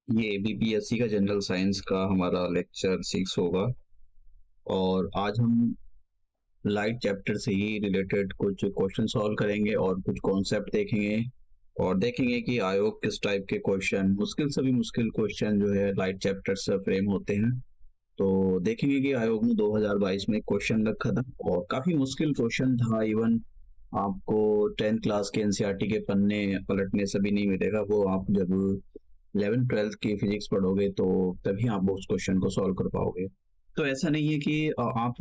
ये बीपीएससी का general science का हमारा लेक्चर 6 होगा। और आज हम लाइट चैप्टर से ही रिलेटेड कुछ क्वेश्चन सॉल्व करेंगे और कुछ कॉन्सेप्ट देखेंगे और देखेंगे कि आयोग किस टाइप के क्वेश्चन, मुश्किल से भी मुश्किल क्वेश्चन जो है लाइट चैप्टर से फ्रेम होते हैं। तो देखेंगे कि आयोग ने 2022 में क्वेश्चन रखा था और काफी मुश्किल क्वेश्चन था। इवन आपको 10th क्लास के एनसीईआरटी के पन्ने पलटने से भी नहीं मिलेगा। वो आप जब 11th 12th की फिजिक्स पढ़ोगे तो तभी आप उस क्वेश्चन को सॉल्व कर पाओगे। तो ऐसा नहीं है कि आप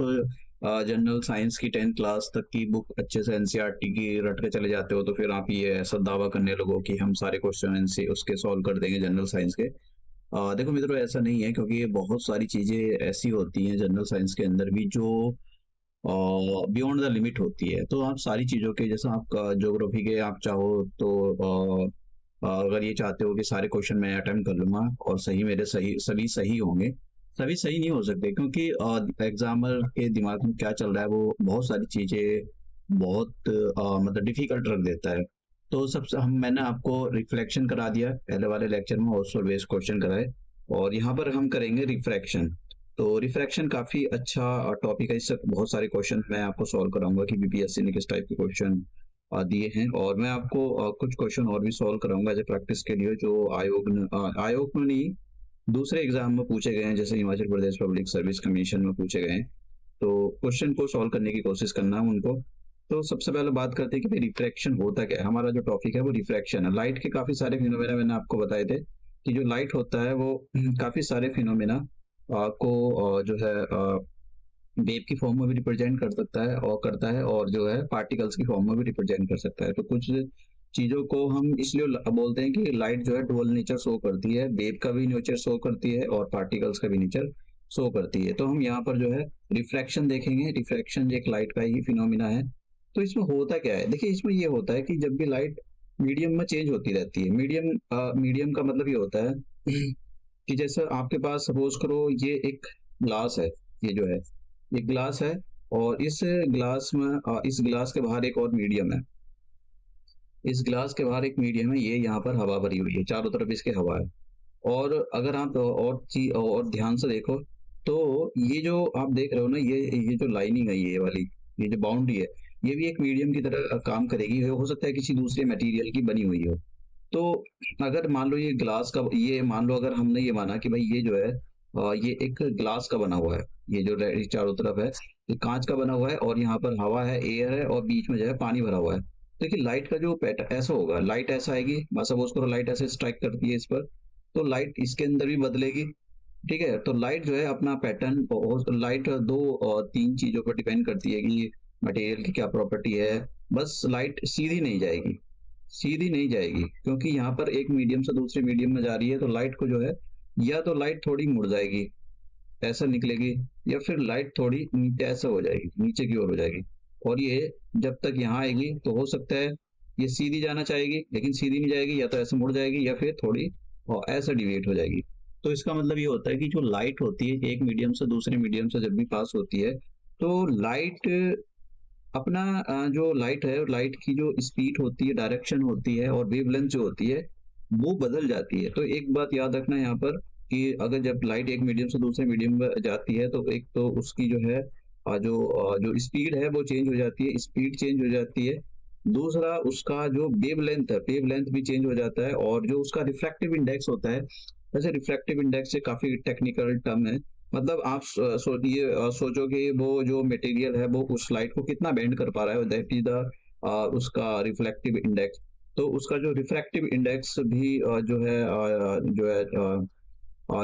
जनरल साइंस की 10th क्लास तक की बुक अच्छे से एनसीईआरटी की रट के चले जाते हो तो फिर आप ये ऐसा दावा करने लगो कि हम सारे क्वेश्चन एनसी उसके सॉल्व कर देंगे जनरल साइंस के। देखो मित्रों, ऐसा नहीं है, क्योंकि ये बहुत सारी चीजें ऐसी होती हैं जनरल साइंस के अंदर भी जो बियॉन्ड द लिमिट होती है। तो आप सारी चीजों के, जैसा आप ज्योग्राफी के आप चाहो तो अगर ये चाहते हो कि सारे क्वेश्चन मैं अटेम्प्ट कर लूंगा और सही मेरे सही सभी सही होंगे, सभी सही नहीं हो सकते, क्योंकि एग्जामर के दिमाग में क्या चल रहा है वो बहुत सारी चीजें बहुत मतलब डिफिकल्ट रख देता है। तो सबसे मैंने आपको रिफ्लेक्शन करा दिया पहले वाले लेक्चर में, ऑल्सो बेस्ड क्वेश्चन कराए, और यहाँ पर हम करेंगे रिफ्रैक्शन। तो रिफ्रैक्शन काफी अच्छा टॉपिक है। इससे बहुत सारे क्वेश्चन मैं आपको सॉल्व कराऊंगा कि बीपीएससी ने किस टाइप के क्वेश्चन दिए हैं, और मैं आपको कुछ क्वेश्चन और भी सॉल्व कराऊंगा एज ए प्रैक्टिस के लिए, जो आयोग में नहीं, दूसरे एग्जाम में पूछे गए हैं, जैसे Himachal Pradesh public service commission में पूछे गए हैं। तो क्वेश्चन को सॉल्व करने की कोशिश करना है उनको। तो सबसे पहले बात करते हैं कि रिफ्रैक्शन होता क्या है। हमारा जो टॉपिक है वो रिफ्रैक्शन है। लाइट के काफी सारे फिनोमेना मैंने आपको बताए थे कि जो लाइट होता है वो काफी सारे फिनोमेना को जो है वेव की फॉर्म में भी रिप्रेजेंट कर सकता है और करता है, और जो है पार्टिकल्स की फॉर्म में भी रिप्रेजेंट कर सकता है। तो कुछ चीजों को हम इसलिए बोलते हैं कि लाइट जो है डुअल नेचर शो करती है, वेव का भी नेचर शो करती है और पार्टिकल्स का भी नेचर शो करती है। तो हम यहाँ पर जो है रिफ्रैक्शन देखेंगे। रिफ्रैक्शन एक लाइट का ही फिनोमिना है। तो इसमें होता क्या है, देखिए इसमें ये होता है कि जब भी लाइट मीडियम में चेंज होती रहती है, मीडियम का मतलब ये होता है कि जैसे आपके पास सपोज करो ये एक ग्लास है, ये जो है ये ग्लास है, और इस ग्लास में इस ग्लास के बाहर एक और मीडियम है। इस ग्लास के बाहर एक मीडियम है, ये यहाँ पर हवा भरी हुई है, चारों तरफ इसके हवा है। और अगर आप और चीज और ध्यान से देखो तो ये जो आप देख रहे हो ना, ये जो लाइनिंग है, ये वाली, ये जो बाउंड्री है, ये भी एक मीडियम की तरह काम करेगी। हो सकता है किसी दूसरे मटेरियल की बनी हुई हो। तो अगर मान लो ये ग्लास का, ये मान लो अगर हमने ये माना कि भाई ये जो है ये एक ग्लास का बना हुआ है, ये जो चारों तरफ है ये कांच का बना हुआ है, और यहाँ पर हवा है, एयर है, और बीच में जो है पानी भरा हुआ है। देखिए लाइट का जो पैटर्न ऐसा होगा, लाइट ऐसा आएगी, सपोज करो लाइट ऐसे स्ट्राइक करती है इस पर, तो लाइट इसके अंदर भी बदलेगी। ठीक है, तो लाइट जो है अपना पैटर्न, लाइट दो और तीन चीजों पर डिपेंड करती है कि मटेरियल की क्या प्रॉपर्टी है। बस लाइट सीधी नहीं जाएगी, सीधी नहीं जाएगी, क्योंकि यहाँ पर एक मीडियम से दूसरे मीडियम में जा रही है। तो लाइट को जो है, या तो लाइट थोड़ी मुड़ जाएगी, ऐसा निकलेगी, या फिर लाइट थोड़ी नीचे ऐसा हो जाएगी, नीचे की ओर हो जाएगी। और ये जब तक यहाँ आएगी तो हो सकता है ये सीधी जाना चाहेगी, लेकिन सीधी नहीं जाएगी, या तो ऐसे मुड़ जाएगी या फिर थोड़ी और ऐसा डिविएट हो जाएगी। तो इसका मतलब ये होता है कि जो लाइट होती है एक मीडियम से दूसरे मीडियम से जब भी पास होती है, तो लाइट अपना जो लाइट है, लाइट की जो स्पीड होती है, डायरेक्शन होती है, और वेवलेंथ जो होती है वो बदल जाती है। तो एक बात याद रखना यहाँ पर कि अगर जब लाइट एक मीडियम से दूसरे मीडियम में जाती है तो एक तो उसकी जो है जो स्पीड है वो चेंज हो जाती है, स्पीड चेंज हो जाती है। दूसरा उसका जो वेवलेंथ है, वेवलेंथ भी चेंज हो जाता है, और जो उसका रिफ्रैक्टिव इंडेक्स होता है, वैसे रिफ्रैक्टिव इंडेक्स से काफी टेक्निकल टर्म है। मतलब आप सोचो कि वो जो मटेरियल है वो उस लाइट को कितना बेंड कर पा रहा है, दैट इज द उसका रिफ्लेक्टिव इंडेक्स। तो उसका जो रिफ्रैक्टिव इंडेक्स भी जो है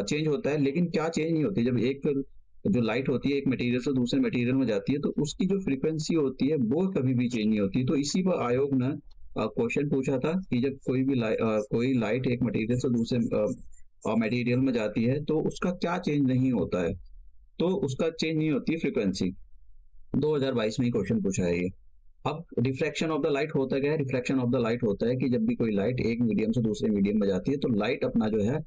चेंज होता है। लेकिन क्या चेंज नहीं होती, जब एक जो लाइट होती है एक मटेरियल से दूसरे मटेरियल में जाती है तो उसकी जो फ्रीक्वेंसी होती है वो कभी भी चेंज नहीं होती। तो इसी पर आयोग ने क्वेश्चन पूछा था कि जब कोई लाइट एक मटेरियल से दूसरे मटेरियल में जाती है तो उसका क्या चेंज नहीं होता है, तो उसका चेंज नहीं होती फ्रीक्वेंसी। 2022 में ही क्वेश्चन पूछा है ये। अब रिफ्रैक्शन ऑफ द लाइट होता क्या है? रिफ्लेक्शन ऑफ द लाइट होता है कि जब भी कोई लाइट एक मीडियम से दूसरे मीडियम में जाती है तो लाइट अपना जो है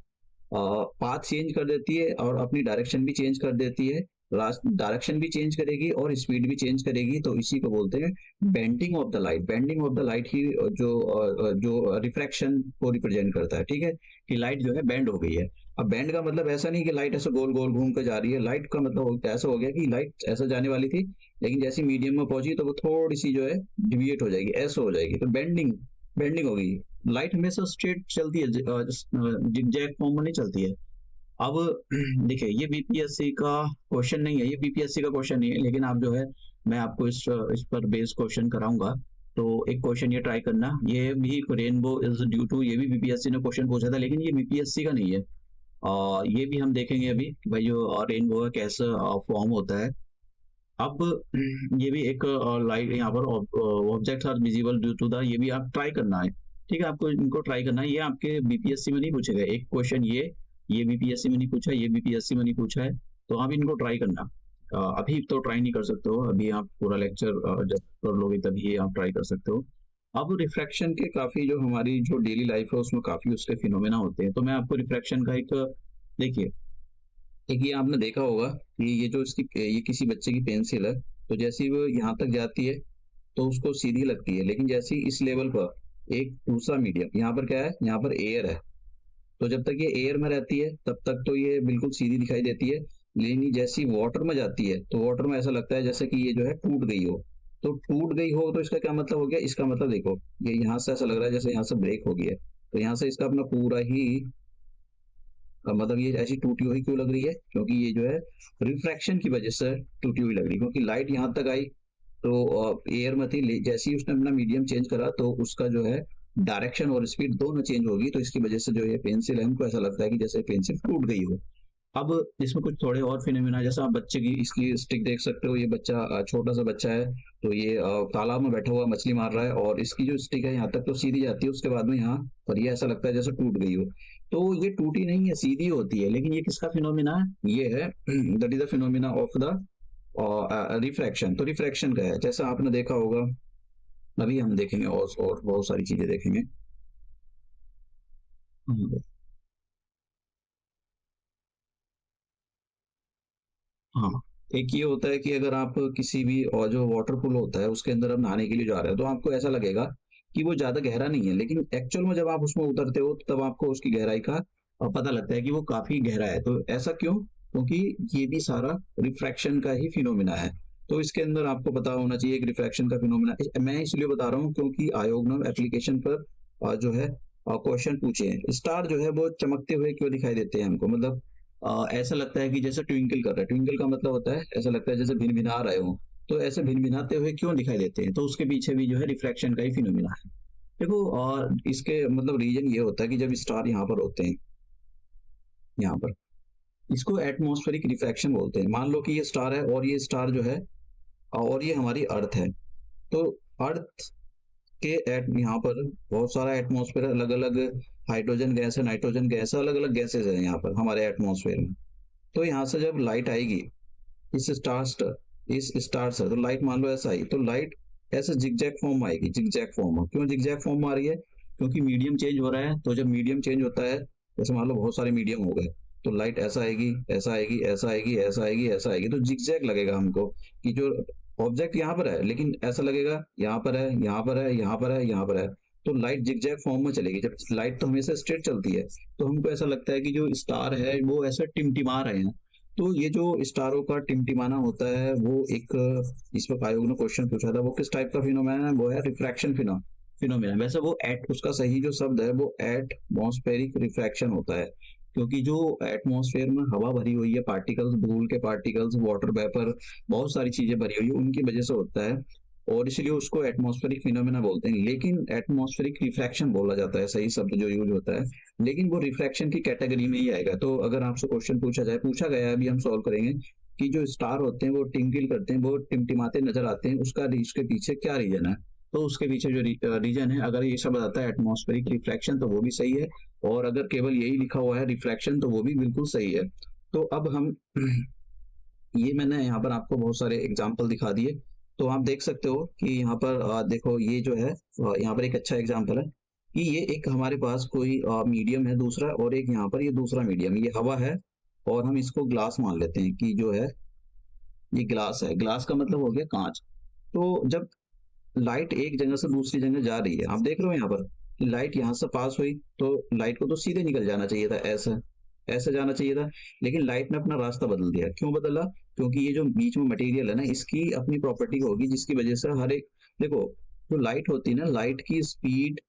पाथ चेंज कर देती है और अपनी डायरेक्शन भी चेंज कर देती है। डायरेक्शन भी चेंज करेगी और स्पीड भी चेंज करेगी, तो इसी को बोलते हैं bending of the light. Bending of the light ही जो रिफ्रैक्शन को रिप्रेजेंट करता है, ठीक है, कि लाइट जो है बेंड हो गई है। अब बेंड का मतलब ऐसा नहीं कि लाइट ऐसा गोल गोल घूम कर जा रही है, लाइट का मतलब ऐसा हो गया कि लाइट ऐसा जाने वाली थी, लेकिन जैसी मीडियम में पहुंची तो वो थोड़ी सी जो है डिविएट हो जाएगी, ऐसा हो जाएगी, तो बेंडिंग बेंडिंग होगी। लाइट हमेशा स्ट्रेट चलती है, जिगजैग फॉर्म में नहीं चलती है। अब देखिए, ये बीपीएससी का क्वेश्चन नहीं है, ये बीपीएससी का क्वेश्चन नहीं है, लेकिन आप जो है मैं आपको इस पर बेस क्वेश्चन कराऊंगा। तो एक क्वेश्चन ये ट्राई करना, ये भी रेनबो इज ड्यू टू, ये भी बीपीएससी ने क्वेश्चन पूछा था, लेकिन ये बीपीएससी का नहीं है। ये भी हम देखेंगे अभी कि भाई जो रेनबो का कैसा फॉर्म होता है। अब ये भी एक लाइट यहाँ पर objects are visible due to the, ये भी आप ट्राई करना है, ठीक है, आपको इनको ट्राई करना है। ये आपके बीपीएससी में नहीं पूछेगा एक क्वेश्चन, ये बीपीएससी में नहीं पूछा, ये बीपीएससी में नहीं पूछा है, तो आप इनको ट्राई करना। अभी तो ट्राई नहीं कर सकते हो, अभी आप पूरा लेक्चर जब कर लोगे तभी आप ट्राई कर सकते हो। अब रिफ्रैक्शन के काफी जो हमारी जो डेली लाइफ है उसमें काफी उसके फिनोमेना होते हैं, तो मैं आपको रिफ्रैक्शन का एक देखिए, एक ये आपने देखा होगा कि ये जो इसकी ये किसी बच्चे की पेंसिल है, तो जैसी वो यहाँ तक जाती है तो उसको सीधी लगती है, लेकिन जैसी इस लेवल पर एक दूसरा मीडियम, यहाँ पर क्या है, यहाँ पर एयर है, तो जब तक ये एयर में रहती है तब तक तो ये बिल्कुल सीधी दिखाई देती है, लेकिन जैसी वाटर में जाती है तो वाटर में ऐसा लगता है जैसे कि ये जो है टूट गई हो। तो टूट गई हो तो इसका क्या मतलब हो गया, इसका मतलब देखो ये यहाँ से ऐसा लग रहा है जैसे यहाँ से ब्रेक हो गया है, तो यहाँ से इसका अपना पूरा ही मतलब ये ऐसी टूटी हुई क्यों लग रही है, क्योंकि ये जो है रिफ्रैक्शन की वजह से टूटी हुई लग रही है, क्योंकि लाइट यहाँ तक आई तो एयर में थी, जैसे ही उसने अपना मीडियम चेंज करा तो उसका जो है डायरेक्शन और स्पीड दोनों चेंज होगी, तो इसकी वजह से जो ये पेंसिल है हमको ऐसा लगता है कि जैसे पेंसिल टूट गई हो। अब इसमें कुछ थोड़े और फिनोमेना, जैसा आप बच्चे की इसकी स्टिक देख सकते हो, ये बच्चा छोटा सा बच्चा है, तो ये तालाब में बैठा हुआ मछली मार रहा है, और इसकी जो स्टिक है यहाँ तक तो सीधी जाती है, उसके बाद में यहाँ पर ये ऐसा लगता है जैसे टूट गई हो। तो ये टूटी नहीं है, सीधी होती है, लेकिन ये किसका फिनोमिना है, ये है that is the phenomena of the refraction. तो रिफ्रैक्शन का है, जैसा आपने देखा होगा, अभी हम देखेंगे और बहुत सारी चीजें देखेंगे। हाँ, एक ये होता है कि अगर आप किसी भी और जो वाटर पूल होता है उसके अंदर आप नहाने के लिए जा रहे हो, तो आपको ऐसा लगेगा कि वो ज्यादा गहरा नहीं है, लेकिन एक्चुअल में जब आप उसमें उतरते हो तब आपको उसकी गहराई का पता लगता है कि वो काफी गहरा है। तो ऐसा क्यों, क्योंकि ये भी सारा रिफ्रैक्शन का ही फिनोमिना है। तो इसके अंदर आपको पता होना चाहिए एक रिफ्रैक्शन का फिनोमिना। मैं इसलिए बता रहा हूँ क्योंकि आयोग ने एप्लीकेशन पर जो है क्वेश्चन पूछे हैं, स्टार जो है वो चमकते हुए क्यों दिखाई देते हैं हमको, मतलब ऐसा लगता है कि जैसे ट्विंकल कर रहा है, ट्विंकल का मतलब होता है ऐसा लगता है जैसे भिनभिना रहे हो, तो ऐसे भिनभिनाते हुए क्यों दिखाई देते हैं, तो उसके पीछे भी जो है रिफ्रैक्शन का ही फिनोमिना है। देखो, और इसके मतलब रीजन ये होता है कि जब स्टार यहाँ पर होते हैं, यहाँ पर इसको एटमॉस्फेरिक रिफ्रैक्शन बोलते हैं। मान लो कि ये स्टार है और ये स्टार जो है और ये हमारी अर्थ है, तो अर्थ के यहाँ पर बहुत सारा एटमॉस्फेयर, अलग अलग हाइड्रोजन गैस है, नाइट्रोजन गैस है, अलग अलग गैसेज है यहाँ पर हमारे एटमॉस्फेयर में। तो यहाँ से जब लाइट आएगी इस स्टार से, तो लाइट मान लो ऐसा आई, तो लाइट ऐसे जिगजैग फॉर्म में आएगी, जिगजैग फॉर्म में। क्यों जिगजैग फॉर्म में आ रही है, क्योंकि मीडियम चेंज हो रहा है, तो जब मीडियम चेंज होता है, जैसे मान लो बहुत सारे मीडियम हो गए, तो लाइट ऐसा आएगी, ऐसा आएगी, ऐसा आएगी, ऐसा आएगी, ऐसा आएगी, तो जिगजैग लगेगा हमको कि जो ऑब्जेक्ट यहाँ पर है, लेकिन ऐसा लगेगा यहाँ पर है, यहाँ पर है, यहाँ पर है, यहाँ पर है, तो लाइट जिगजैग फॉर्म में चलेगी। जब लाइट तो हमेशा स्ट्रेट चलती है, तो हमको ऐसा लगता है कि जो स्टार है वो ऐसे टिमटिमा रहे हैं। तो ये जो स्टारों का टिमटिमाना होता है वो एक, इस वक्त आयोग ने क्वेश्चन पूछा था, वो किस टाइप का फिनोमेना है, वो है रिफ्रैक्शन फिनोमेना। वैसे वो एट, उसका सही जो शब्द है वो एटमॉस्फेरिक रिफ्रैक्शन होता है, क्योंकि जो एटमॉस्फेयर में हवा भरी हुई है, पार्टिकल्स, धूल के पार्टिकल्स, वाटर वेपर, बहुत सारी चीजें भरी हुई है, उनकी वजह से होता है, और इसलिए उसको एटमॉस्फेरिक फिनोमेना बोलते हैं। लेकिन एटमॉस्फेरिक रिफ्रैक्शन बोला जाता है, सही शब्द जो यूज होता है, लेकिन वो रिफ्रैक्शन की कैटेगरी में ही आएगा। तो अगर आपसे क्वेश्चन पूछा गया है, अभी हम सॉल्व करेंगे कि जो स्टार होते हैं वो टिंकल करते हैं, वो टिमटिमाते नजर आते हैं, उसके पीछे क्या रीजन है, तो उसके पीछे जो रीजन है, अगर ये सब बताता है एटमॉस्फेरिक रिफ्रैक्शन, तो वो भी सही है, और अगर केवल यही लिखा हुआ है रिफ्रैक्शन, तो वो भी बिल्कुल सही है। तो अब हम ये मैंने यहाँ पर आपको बहुत सारे एग्जाम्पल दिखा दिए, तो आप देख सकते हो कि यहाँ पर देखो ये जो है यहाँ पर एक अच्छा एग्जाम्पल है कि ये एक हमारे पास कोई मीडियम है दूसरा, और एक यहाँ पर ये दूसरा मीडियम, ये हवा है, और हम इसको ग्लास मान लेते हैं कि जो है ये ग्लास है, ग्लास का मतलब हो गया कांच। तो जब लाइट एक जगह से दूसरी जगह जा रही है, आप देख रहे हो यहाँ पर कि लाइट यहाँ से पास हुई तो लाइट को तो सीधे निकल जाना चाहिए था, ऐसा ऐसे जाना चाहिए था, लेकिन लाइट ने अपना रास्ता बदल दिया। क्यों बदला? क्योंकि ये जो बीच में मटेरियल है ना, इसकी अपनी प्रॉपर्टी होगी जिसकी वजह से हर एक, देखो जो लाइट होती है ना, लाइट की स्पीड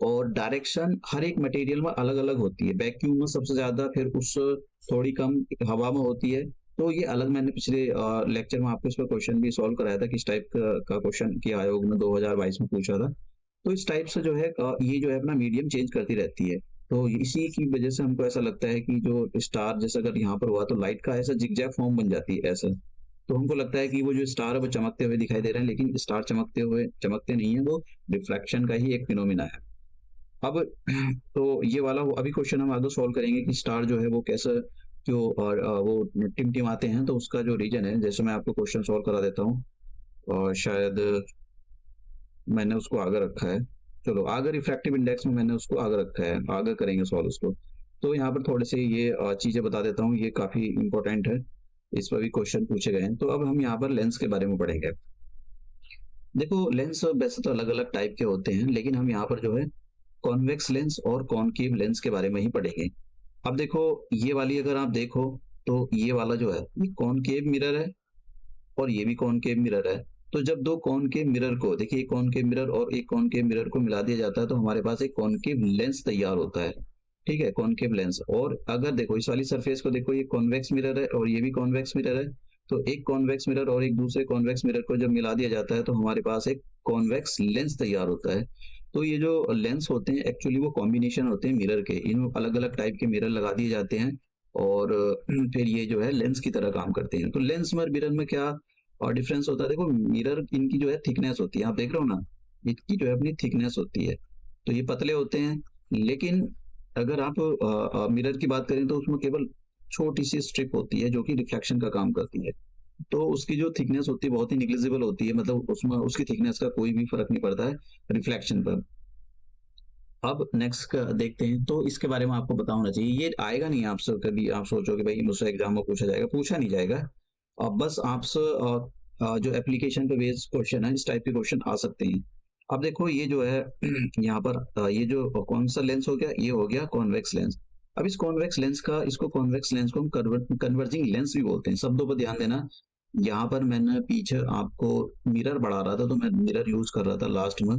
और डायरेक्शन हर एक मटेरियल में अलग अलग होती है। वैक्यूम में सबसे ज्यादा, फिर उससे थोड़ी कम हवा में होती है। तो ये अलग, मैंने पिछले लेक्चर में आपको इस पर क्वेश्चन भी सॉल्व कराया था, किस टाइप का क्वेश्चन किया आयोग ने 2022 में पूछा था। तो इस टाइप से जो है ये जो है अपना मीडियम चेंज करती रहती है। तो इसी की वजह से हमको ऐसा लगता है कि जो स्टार जैसा अगर यहाँ पर हुआ तो लाइट का ऐसा जिगजैग फॉर्म बन जाती है ऐसा। तो हमको लगता है कि वो जो स्टार है वो चमकते हुए दिखाई दे रहे हैं, लेकिन स्टार चमकते नहीं है, वो रिफ्लेक्शन का ही एक फिनोमिना है। अब तो ये वाला अभी क्वेश्चन हम आगे सॉल्व करेंगे कि स्टार जो है वो कैसे जो और वो टिमटिमाते हैं, तो उसका जो रीजन है, जैसे मैं आपको क्वेश्चन सॉल्व करा देता हूँ। और शायद मैंने उसको आगे रखा है, चलो आगे रिफ्रैक्टिव इंडेक्स में मैंने उसको आगे रखा है, आगे करेंगे सॉल्व उसको। तो यहाँ पर थोड़े से ये चीजें बता देता हूँ, ये काफी इंपॉर्टेंट है, इस पर भी क्वेश्चन पूछे गए हैं। तो अब हम यहाँ पर लेंस के बारे में पढ़ेंगे। देखो लेंस वैसे तो अलग अलग टाइप के होते हैं, लेकिन हम यहाँ पर जो है कॉन्वेक्स लेंस और कॉनकेव लेंस के बारे में ही पढ़ेंगे। अब देखो ये वाली अगर आप देखो, तो ये वाला जो है ये कॉनकेव मिरर है और ये भी कॉनकेव मिरर है। तो जब दो कॉनकेव मिरर को, देखिए एक कॉनकेव मिरर और एक कॉनकेव मिरर को मिला दिया जाता है, तो हमारे पास एक कॉनकेव लेंस तैयार होता है। ठीक है, कॉनकेव लेंस। और अगर देखो इस वाली सरफेस को देखो, ये कॉन्वेक्स मिरर है और ये भी कॉन्वेक्स मिरर है। तो एक कॉन्वेक्स मिरर और एक दूसरे कॉन्वेक्स मिरर को जब मिला दिया जाता है, तो हमारे पास एक कॉन्वेक्स लेंस तैयार होता है। तो ये जो लेंस होते हैं एक्चुअली वो कॉम्बिनेशन होते हैं मिरर के, इनमें अलग अलग टाइप के मिरर लगा दिए जाते हैं और फिर ये जो है लेंस की तरह काम करते हैं। तो लेंस में मिरर में क्या और डिफरेंस होता है? देखो मिरर इनकी जो है थिकनेस होती है, आप देख रहे हो ना, इनकी जो है अपनी थिकनेस होती है। तो ये पतले होते हैं, लेकिन अगर आप मिरर की बात करें तो उसमें केवल छोटी सी स्ट्रिप होती है जो कि रिफ्लेक्शन का काम करती है। तो उसकी जो थिकनेस होती है बहुत ही निग्लिजिबल होती है, मतलब उसमें उसकी थिकनेस का कोई भी फर्क नहीं पड़ता है रिफ्लेक्शन पर। अब नेक्स्ट का देखते हैं, तो इसके बारे में आपको पता होना चाहिए। ये आएगा नहीं आपसे कभी, आप सोचो कि भाई मुझसे एग्जाम में पूछा जाएगा, पूछा नहीं जाएगा। अब बस आपसे जो एप्लीकेशन पे बेस्ड क्वेश्चन है, इस टाइप के क्वेश्चन आ सकते हैं। अब देखो ये जो है यहाँ पर ये जो कौन सा लेंस हो गया, ये हो गया कॉन्वेक्स लेंस। अब इस कॉन्वेक्स लेंस का, इसको कॉन्वेक्स लेंस को हम कन्वर्जिंग लेंस भी बोलते हैं। शब्दों पर ध्यान देना। यहाँ पर मैंने पीछे आपको मिरर बढ़ा रहा था, तो मैं मिरर यूज कर रहा था लास्ट में,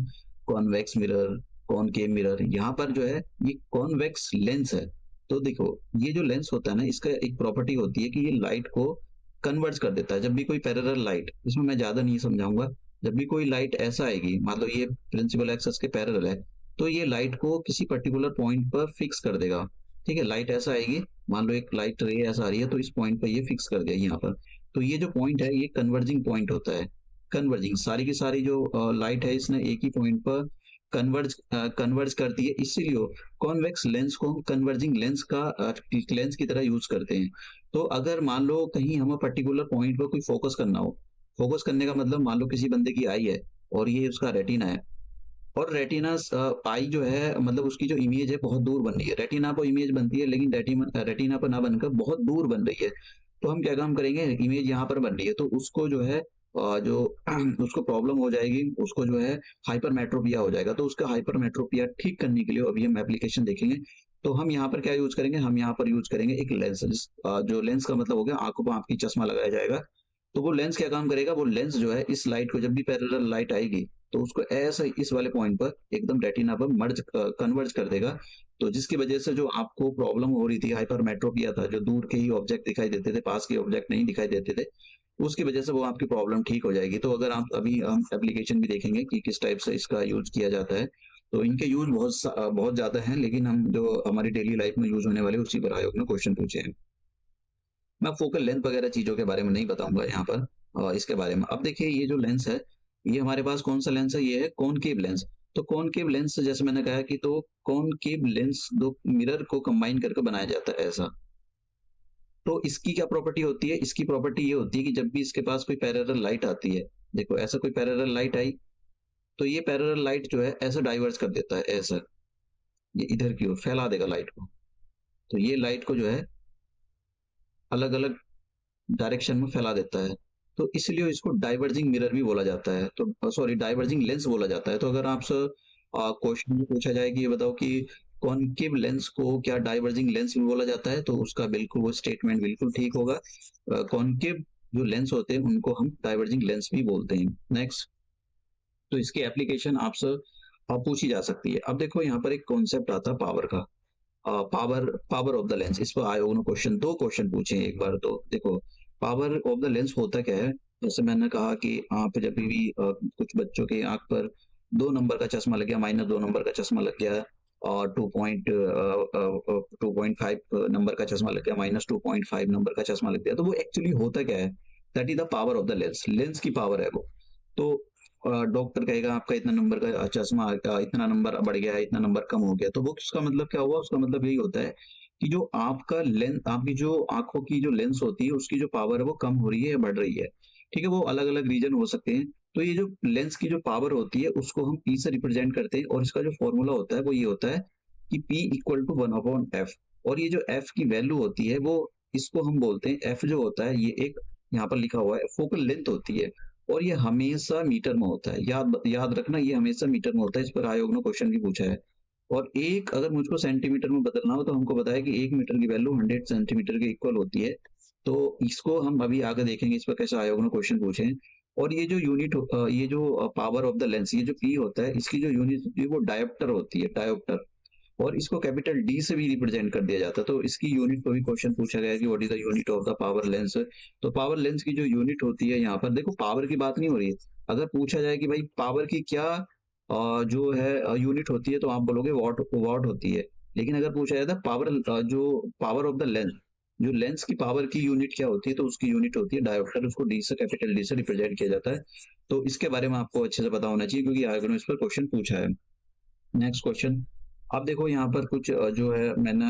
कॉन्वेक्स मिरर, कॉनकेव मिरर। यहाँ पर जो है ये कॉन्वेक्स लेंस है। तो देखो ये जो लेंस होता है ना, इसका एक प्रॉपर्टी होती है कि ये लाइट को कन्वर्ज कर देता है। जब भी कोई पैरेलल लाइट, इसमें मैं ज्यादा नहीं समझाऊंगा, जब भी कोई लाइट ऐसा आएगी, मान लो ये प्रिंसिपल एक्सिस के पैरेलल है, तो ये लाइट को किसी पर्टिकुलर पॉइंट पर फिक्स कर देगा। ठीक है, लाइट ऐसा आएगी, मान लो एक लाइट रे ऐसा आ रही है, तो इस पॉइंट पर ये फिक्स कर देगी यहाँ पर। तो ये जो पॉइंट है ये कन्वर्जिंग पॉइंट होता है। कन्वर्जिंग, सारी की सारी जो लाइट है इसने एक ही पॉइंट पर कन्वर्ज करती है, इसीलिए कॉन्वेक्स लेंस को हम कन्वर्जिंग लेंस का लेंस की तरह यूज करते हैं। तो अगर मान लो कहीं हमें पर्टिकुलर पॉइंट पर कोई फोकस करना हो, फोकस करने का मतलब मान लो किसी बंदे की आई है और ये उसका रेटिना है, और रेटिना आई जो है मतलब उसकी जो इमेज है बहुत दूर बन रही है। रेटिना पर इमेज बनती है लेकिन रेटिना पर ना बनकर बहुत दूर बन रही है। तो हम क्या काम करेंगे, इमेज यहाँ पर बन रही है तो उसको जो है जो उसको प्रॉब्लम हो जाएगी, उसको जो है हाइपरमेट्रोपिया हो जाएगा। तो उसका हाइपरमेट्रोपिया ठीक करने के लिए अभी हम एप्लीकेशन देखेंगे। तो हम यहाँ पर क्या यूज करेंगे, हम यहाँ पर यूज करेंगे एक लेंस। जो लेंस का मतलब हो गया आंखों पर आपकी चश्मा लगाया जाएगा। तो वो लेंस क्या काम करेगा, वो लेंस जो है इस लाइट को, जब भी पैरेलल लाइट आएगी तो उसको ऐसा इस वाले पॉइंट पर एकदम रेटिना पर मर्ज कन्वर्ज कर देगा। तो जिसकी वजह से जो आपको प्रॉब्लम हो रही थी, हाइपरमेट्रोपिया था, जो दूर के ही ऑब्जेक्ट दिखाई देते थे, पास के ऑब्जेक्ट नहीं दिखाई देते थे, उसकी वजह से वो आपकी प्रॉब्लम ठीक हो जाएगी। तो अगर आप अभी हम एप्लीकेशन भी देखेंगे कि किस टाइप से इसका यूज किया जाता है, तो इनके यूज बहुत ज्यादा हैं, लेकिन हम जो हमारी डेली लाइफ में यूज होने वाले उसी पर आयोग ने क्वेश्चन पूछे हैं। मैं फोकल लेंथ वगैरह चीजों के बारे में नहीं बताऊंगा यहाँ पर इसके बारे में। अब देखिए ये जो लेंस है, ये हमारे पास कौन सा लेंस है, ये है कॉनकेव लेंस। तो कॉनकेव लेंस जैसे मैंने कहा कि तो कॉनकेव लेंस दो मिरर को कंबाइन करके बनाया जाता है ऐसा। तो इसकी क्या प्रॉपर्टी होती है, इसकी प्रॉपर्टी ये होती है कि जब भी इसके पास कोई पैरेलल लाइट आती है, देखो ऐसा कोई पैरेलल लाइट आई, तो ये पैरेलल लाइट जो है ऐसा डाइवर्ज कर देता है, ऐसा ये इधर की ओर फैला देगा लाइट को। तो ये लाइट को जो है अलग अलग डायरेक्शन में फैला देता है। तो इसलिए इसको डाइवर्जिंग मिरर भी बोला जाता है, तो सॉरी डाइवर्जिंग लेंस बोला जाता है। तो अगर आपसे क्वेश्चन में पूछा जाए कि ये बताओ कि कॉनकेव लेंस को क्या डाइवर्जिंग लेंस भी बोला जाता है, तो उसका बिल्कुल वो स्टेटमेंट बिल्कुल ठीक होगा। कॉनकेव जो लेंस होते हैं उनको हम डाइवर्जिंग लेंस भी बोलते हैं। नेक्स्ट, तो इसकी एप्लीकेशन आपसे पूछी जा सकती है। अब देखो यहाँ पर एक कॉन्सेप्ट आता है पावर का, पावर ऑफ द लेंस। इस पर आयोग ने दो क्वेश्चन पूछे हैं एक बार। तो देखो पावर ऑफ द लेंस होता क्या है। जैसे मैंने कहा कि आप जब भी कुछ बच्चों के आंख पर 2 नंबर का चश्मा लग गया, -2 नंबर का चश्मा लग गया, और 2.5 नंबर का चश्मा लग गया, -2.5 नंबर का चश्मा लग गया, तो वो एक्चुअली होता क्या है, that is the power of the lens. Lens की पावर है वो। तो डॉक्टर कहेगा आपका इतना नंबर का चश्मा, इतना नंबर बढ़ गया है, इतना नंबर कम हो गया, तो वो उसका मतलब क्या हुआ, उसका मतलब यही होता है कि जो आपका लेंस, आपकी जो आंखों की जो लेंस होती है उसकी जो पावर है वो कम हो रही है या बढ़ रही है। ठीक है, वो अलग अलग रीजन हो सकते हैं। तो ये जो लेंस की जो पावर होती है उसको हम पी से रिप्रेजेंट करते हैं, और इसका जो फॉर्मूला होता है वो ये होता है कि P इक्वल टू 1/f। और ये जो f की वैल्यू होती है वो, इसको हम बोलते हैं, f जो होता है ये एक यहाँ पर लिखा हुआ है फोकल लेंथ होती है, और ये हमेशा मीटर में होता है। याद याद रखना, ये हमेशा मीटर में होता है। इस पर आयोग ने क्वेश्चन भी पूछा है। और एक अगर मुझको सेंटीमीटर में बदलना हो तो हमको बताया कि 1 मीटर की वैल्यू 100 सेंटीमीटर के इक्वल होती है। तो इसको हम अभी आगे देखेंगे इस पर कैसे आयोग ने क्वेश्चन पूछे हैं। और ये जो यूनिट, ये जो पावर ऑफ द लेंस, ये जो पी होता है, इसकी जो यूनिट होती है वो डायोप्टर होती है, डायोप्टर। और इसको कैपिटल डी से भी रिप्रेजेंट कर दिया जाता है। तो इसकी यूनिट को भी क्वेश्चन पूछा गया है कि what is the unit of the power lens. तो पावर लेंस की जो यूनिट होती है, यहाँ पर देखो पावर की बात नहीं हो रही है। अगर पूछा जाए कि भाई पावर की क्या जो है यूनिट होती है, तो आप बोलोगे वॉट, वॉट होती है। लेकिन अगर पूछा जाए पावर, जो पावर ऑफ द लेंस, जो लेंस की पावर की यूनिट क्या होती है, तो उसकी यूनिट होती है डायोप्टर। उसको डी से, कैपिटल डी से रिप्रेजेंट किया जाता है। तो इसके बारे में आपको अच्छे से पता होना चाहिए क्योंकि आयोग ने इस पर क्वेश्चन पूछा है। नेक्स्ट क्वेश्चन, अब देखो यहाँ पर कुछ जो है मैंने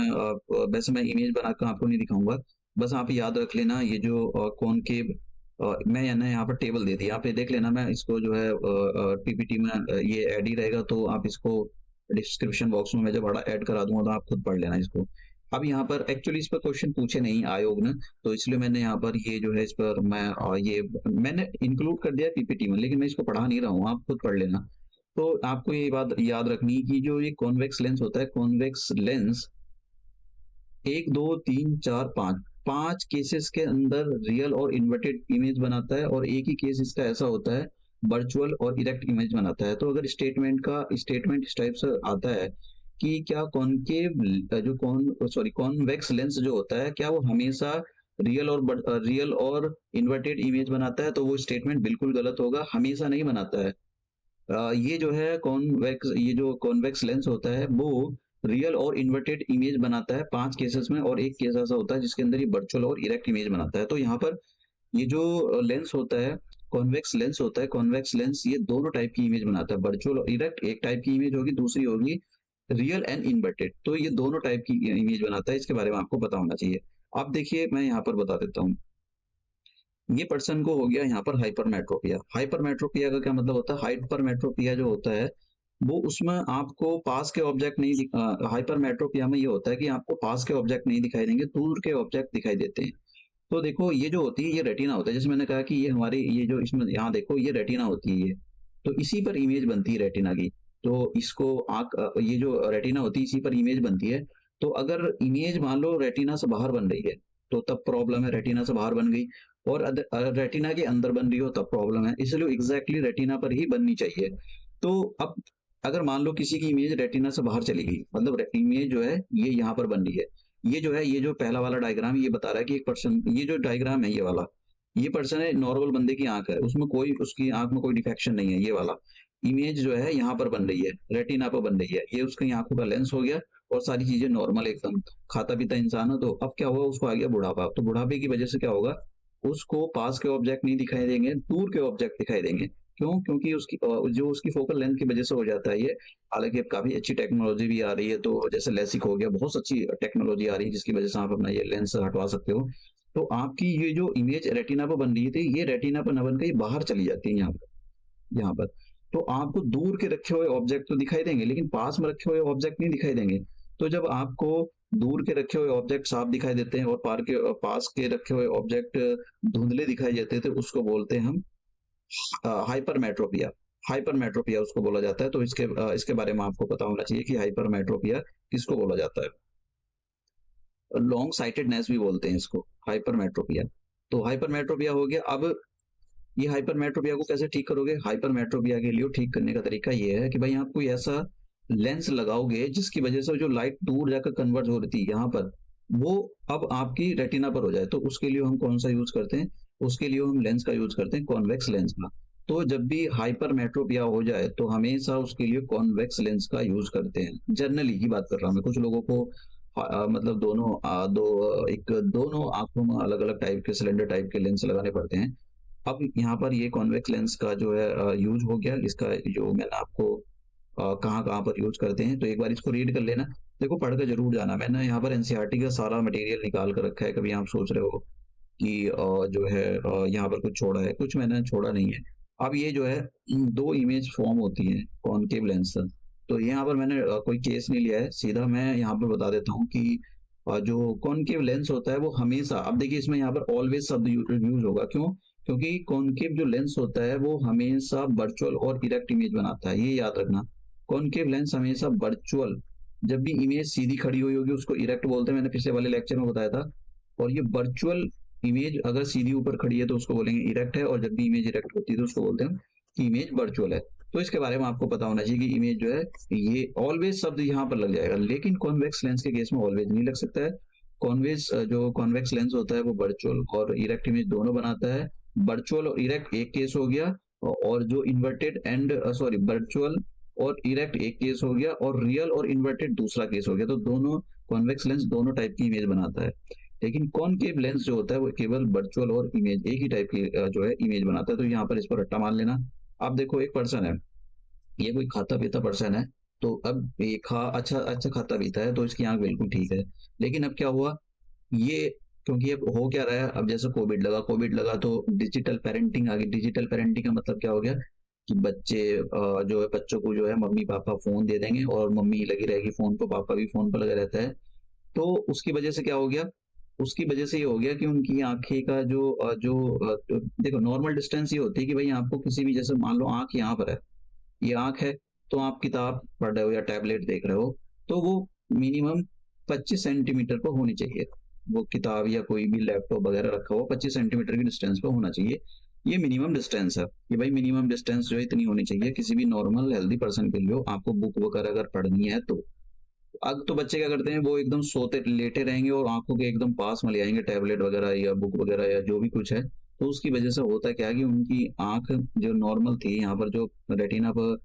वैसे मैं इमेज बनाकर आपको नहीं दिखाऊंगा, बस आप याद रख लेना। ये जो कॉनकेव, मैं यहाँ पर टेबल दे दी, आप ये देख लेना। मैं इसको जो है पीपीटी में ये ऐड ही रहेगा, तो आप इसको डिस्क्रिप्शन बॉक्स में मैं जब बड़ा ऐड करा दूंगा तो आप खुद पढ़ लेना इसको। अब यहाँ पर एक्चुअली इस पर क्वेश्चन पूछे नहीं आयोग ने, तो इसलिए मैंने यहाँ पर ये जो है इस पर मैं ये मैंने इंक्लूड कर दिया पीपीटी में, लेकिन मैं इसको पढ़ा नहीं रहा हूँ, आप खुद पढ़ लेना। तो आपको ये बात याद रखनी है कि जो ये कॉन्वेक्स लेंस होता है, कॉन्वेक्स लेंस 1 2 3 4 5 केसेस के अंदर रियल और इन्वर्टेड इमेज बनाता है, और एक ही केस इसका ऐसा होता है वर्चुअल और इरेक्ट इमेज बनाता है। तो अगर स्टेटमेंट इस टाइप से आता है कि क्या कॉनकेव जो कॉन्वेक्स लेंस जो होता है, क्या वो हमेशा रियल और इन्वर्टेड इमेज बनाता है, तो वो स्टेटमेंट बिल्कुल गलत होगा, हमेशा नहीं बनाता है। ये जो है ये जो कॉन्वेक्स लेंस होता है वो रियल और इन्वर्टेड इमेज बनाता है 5 केसेस में, और एक केस ऐसा होता है जिसके अंदर ये वर्चुअल और इरेक्ट इमेज बनाता है। तो यहाँ पर ये जो लेंस होता है, कॉन्वेक्स लेंस होता है, कॉन्वेक्स लेंस ये दोनों टाइप की इमेज बनाता है, वर्चुअल और इरेक्ट। एक टाइप की इमेज होगी, दूसरी होगी रियल एंड इन्वर्टेड। तो ये दोनों टाइप की इमेज बनाता है, इसके बारे में आपको पता होना चाहिए। आप देखिए, मैं यहाँ पर बता देता हूँ। ये पर्सन को हो गया यहाँ पर हाइपरमेट्रोपिया। हाइपरमेट्रोपिया का क्या मतलब होता है, हाइपरमेट्रोपिया जो होता है वो, उसमें आपको पास के ऑब्जेक्ट नहीं हाइपरमेट्रोपिया में ये होता है कि आपको पास के ऑब्जेक्ट नहीं दिखाई देंगे, दूर के ऑब्जेक्ट दिखाई देते हैं। तो देखो ये जो होती है ये रेटिना होता है, जैसे मैंने कहा कि ये हमारी ये जो इसमें यहाँ देखो ये रेटिना होती है ये, तो इसी पर इमेज बनती है रेटिना की। तो इसको ये जो रेटिना होती है इसी पर इमेज बनती है। तो अगर इमेज मान लो रेटिना से बाहर बन रही है तो तब प्रॉब्लम है, रेटिना से बाहर बन गई। और रेटिना के अंदर बन रही हो तब प्रॉब्लम है, इसलिए एग्जैक्टली रेटिना पर ही बननी चाहिए। तो अब अगर मान लो किसी की इमेज रेटिना से बाहर चली गई, मतलब इमेज जो है ये यहाँ पर बन रही है, ये जो है ये जो पहला वाला डायग्राम ये बता रहा है कि एक पर्सन, ये जो डायग्राम है ये वाला, ये पर्सन है, नॉर्मल बंदे की आंख है, उसमें कोई, उसकी आंख में कोई डिफेक्शन नहीं है। ये वाला इमेज जो है यहाँ पर बन रही है, रेटिना पर बन रही है, ये उसकी आंखों का लेंस हो गया और सारी चीजें नॉर्मल एकदम, खाता पीता इंसान है। तो अब क्या हुआ, उसको आ गया बुढ़ापा। तो बुढ़ापे की वजह से क्या होगा, उसको पास के ऑब्जेक्ट नहीं दिखाई देंगे, दूर के ऑब्जेक्ट दिखाई देंगे। क्यों? क्योंकि उसकी जो उसकी फोकल लेंथ की वजह से हो जाता है ये। हालांकि अब काफी अच्छी टेक्नोलॉजी भी आ रही है, तो जैसे लेसिक हो गया, बहुत अच्छी टेक्नोलॉजी आ रही है जिसकी वजह से आप अपना ये लेंस हटवा सकते हो। तो आपकी ये जो इमेज रेटिना पर बन रही थी, ये रेटिना पर न बन के बाहर चली जाती है यहाँ पर। तो आपको दूर के रखे हुए ऑब्जेक्ट तो दिखाई देंगे, लेकिन पास में रखे हुए ऑब्जेक्ट नहीं दिखाई देंगे। तो जब आपको दूर के रखे हुए ऑब्जेक्ट साफ दिखाई देते हैं और पास के रखे हुए ऑब्जेक्ट धुंधले दिखाई देते थे, उसको बोलते हैं हम हाइपरमेट्रोपिया। हाइपरमेट्रोपिया उसको बोला जाता है। तो इसके बारे में आपको पता होना चाहिए कि हाइपरमेट्रोपिया किसको बोला जाता है। लॉन्ग साइटेडनेस भी बोलते हैं इसको, हाइपरमेट्रोपिया। तो हाइपरमेट्रोपिया हो गया। अब ये हाइपरमेट्रोपिया को कैसे ठीक करोगे? हाइपरमेट्रोपिया के लिए ठीक करने का तरीका ये है कि भाई आप कोई ऐसा लेंस लगाओगे जिसकी वजह से जो लाइट दूर जाकर कन्वर्ज हो रही थी यहाँ पर, वो अब आपकी रेटिना पर हो जाए। तो उसके लिए हम कौन सा यूज करते हैं? उसके लिए हम लेंस का यूज करते हैं, कॉन्वेक्स लेंस का। तो जब भी हाइपरमेट्रोपिया हो जाए तो हमेशा उसके लिए कॉन्वेक्स लेंस का यूज करते हैं। जनरली की बात कर रहा हूँ मैं, कुछ लोगों को मतलब दोनों आंखों में अलग अलग टाइप के सिलेंडर टाइप के लेंस लगाने पड़ते हैं। अब यहाँ पर ये कॉन्वेक्स लेंस का जो है यूज हो गया। इसका जो मैंने आपको कहाँ कहाँ पर यूज करते हैं, तो एक बार इसको रीड कर लेना। देखो, पढ़ कर जरूर जाना। मैंने यहाँ पर एनसीईआरटी का सारा मटेरियल निकाल कर रखा है। कभी आप सोच रहे हो कि जो है यहाँ पर कुछ छोड़ा है, कुछ मैंने छोड़ा नहीं है। अब ये जो है दो इमेज फॉर्म होती है कॉनकेव लेंस से। तो यहाँ पर मैंने कोई केस नहीं लिया है, सीधा मैं यहाँ पर बता देता हूँ कि जो कॉनकेव लेंस होता है वो हमेशा, अब देखिए इसमें यहाँ पर ऑलवेज शब्द यूज होगा। क्यों? क्योंकि कॉनकेव जो लेंस होता है वो हमेशा वर्चुअल और इरेक्ट इमेज बनाता है, ये याद रखना। कॉनकेव लेंस हमेशा वर्चुअल, जब भी इमेज सीधी खड़ी हुई होगी उसको इरेक्ट बोलते हैं, मैंने पिछले वाले लेक्चर में बताया था। और ये वर्चुअल इमेज अगर सीधी ऊपर खड़ी है तो उसको बोलेंगे इरेक्ट है, और जब भी इमेज इरेक्ट होती है तो उसको बोलते हैं कि इमेज वर्चुअल है। तो इसके बारे में आपको पता होना चाहिए कि इमेज जो है, ये ऑलवेज शब्द यहाँ पर लग जाएगा, लेकिन कॉन्वेक्स लेंस के केस में ऑलवेज नहीं लग सकता है। जो कॉन्वेक्स लेंस होता है वो वर्चुअल और इरेक्ट इमेज दोनों बनाता है। वर्चुअल और इरेक्ट एक केस हो गया, और जो इन्वर्टेड एंड सॉरी वर्चुअल और इरेक्ट एक केस हो गया, और रियल और इन्वर्टेड दूसरा केस हो गया। तो दोनों कॉन्वेक्स लेंस दोनों टाइप की इमेज बनाता है, लेकिन कॉनकेव लेंस जो होता है वो केवल वर्चुअल और इमेज एक ही टाइप की जो है इमेज बनाता है। तो यहाँ पर इस पर रट्टा मान लेना। अब देखो, एक पर्सन है, ये कोई खाता पीता पर्सन है। तो अब ये अच्छा अच्छा खाता पीता है, तो इसकी आंख बिल्कुल ठीक है। लेकिन अब क्या हुआ, ये क्योंकि अब हो क्या रहा है, अब जैसे कोविड लगा तो डिजिटल पेरेंटिंग आ गई। डिजिटल पेरेंटिंग का मतलब क्या हो गया कि जो है बच्चों को जो है मम्मी पापा फोन दे देंगे और मम्मी लगी रहेगी फोन पर, पापा भी फोन पर लगा रहता है। तो उसकी वजह से क्या हो गया, उसकी वजह से ये हो गया कि उनकी आंखें का देखो, नॉर्मल डिस्टेंस ये होती है कि भाई आपको किसी भी, जैसे मान लो आंख यहाँ पर है, ये आंख है, तो आप किताब पढ़ रहे हो या टैबलेट देख रहे हो, तो वो मिनिमम 25 सेंटीमीटर पर होनी चाहिए। वो किताब या कोई भी लैपटॉप वगैरह रखा हो 25 सेंटीमीटर की डिस्टेंस पर होना चाहिए। ये मिनिमम डिस्टेंस है। ये भाई मिनिमम डिस्टेंस जो है इतनी होनी चाहिए किसी भी नॉर्मल हेल्दी पर्सन के लिए। आपको बुक वगैरह अगर पढ़नी है तो अब तो बच्चे क्या करते हैं, वो एकदम सोते लेटे रहेंगे और आंखों के एकदम पास में ले आएंगे टैबलेट वगैरह या बुक वगैरह या जो भी कुछ है। तो उसकी वजह से होता क्या है कि उनकी आंख जो नॉर्मल थी, यहाँ पर जो रेटिना पर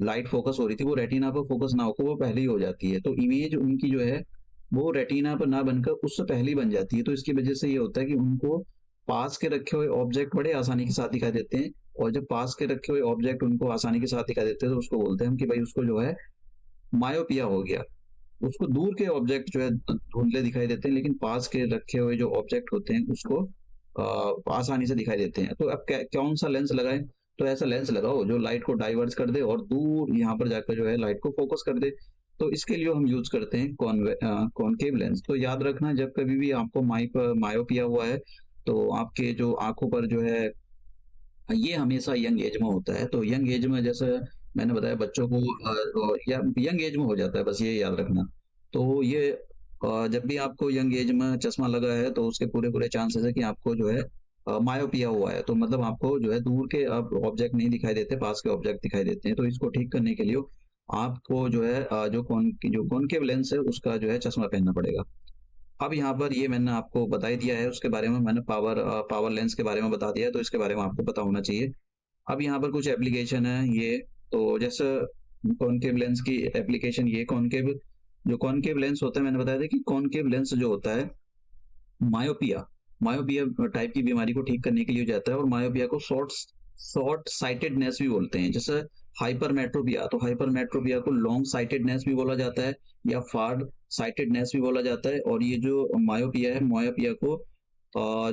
लाइट फोकस हो रही थी, वो रेटिना पर फोकस ना होकर वो पहले ही हो जाती है। तो इमेज उनकी जो है वो रेटिना पर ना बनकर उससे पहले ही बन जाती है। तो इसकी वजह से ये होता है कि उनको पास के रखे हुए ऑब्जेक्ट बड़े आसानी के साथ दिखाई देते हैं, और जब पास के रखे हुए ऑब्जेक्ट उनको आसानी के साथ दिखाई देते हैं तो उसको बोलते हैं हम कि भाई उसको जो है मायोपिया हो गया। उसको दूर के ऑब्जेक्ट जो है धुंधले दिखाई देते हैं, लेकिन पास के रखे हुए जो ऑब्जेक्ट होते हैं उसको आसानी से दिखाई देते हैं। तो अब कौन सा लेंस लगाएं? तो ऐसा लेंस लगाओ जो लाइट को डाइवर्ट कर दे और दूर यहाँ पर जाकर जो है लाइट को फोकस कर दे। तो इसके लिए हम यूज करते हैं कॉनकेव लेंस। तो याद रखना, जब कभी भी आपको मायोपिया हुआ है तो आपके जो आंखों पर जो है, ये हमेशा यंग एज में होता है। तो यंग एज में, जैसे मैंने बताया, बच्चों को या यंग एज में हो जाता है, बस ये याद रखना। तो ये जब भी आपको यंग एज में चश्मा लगा है तो उसके पूरे पूरे चांसेस है कि आपको जो है मायोपिया हुआ है। तो मतलब आपको जो है दूर के अब ऑब्जेक्ट नहीं दिखाई देते, पास के ऑब्जेक्ट दिखाई देते हैं। तो इसको ठीक करने के लिए आपको जो है जो कॉनकेव लेंस है उसका जो है चश्मा पहनना पड़ेगा। अब यहाँ पर ये मैंने आपको बता ही दिया है, उसके बारे में मैंने पावर लेंस के बारे में बता दिया है, तो इसके बारे में आपको पता होना चाहिए। अब यहाँ पर कुछ एप्लीकेशन है ये, तो जैसे कॉनकेव लेंस की एप्लीकेशन, ये कॉनकेव लेंस होता है, मैंने बताया था कि कॉनकेव लेंस जो होता है मायोपिया मायोपिया टाइप की बीमारी को ठीक करने के लिए जाता है। और मायोपिया को शॉर्ट साइटेडनेस भी बोलते हैं। जैसे हाइपरमेट्रोपिया, तो हाइपरमेट्रोपिया को लॉन्ग साइटेडनेस भी बोला जाता है या फार साइटेडनेस भी बोला जाता है। और ये जो मायोपिया है, मायोपिया को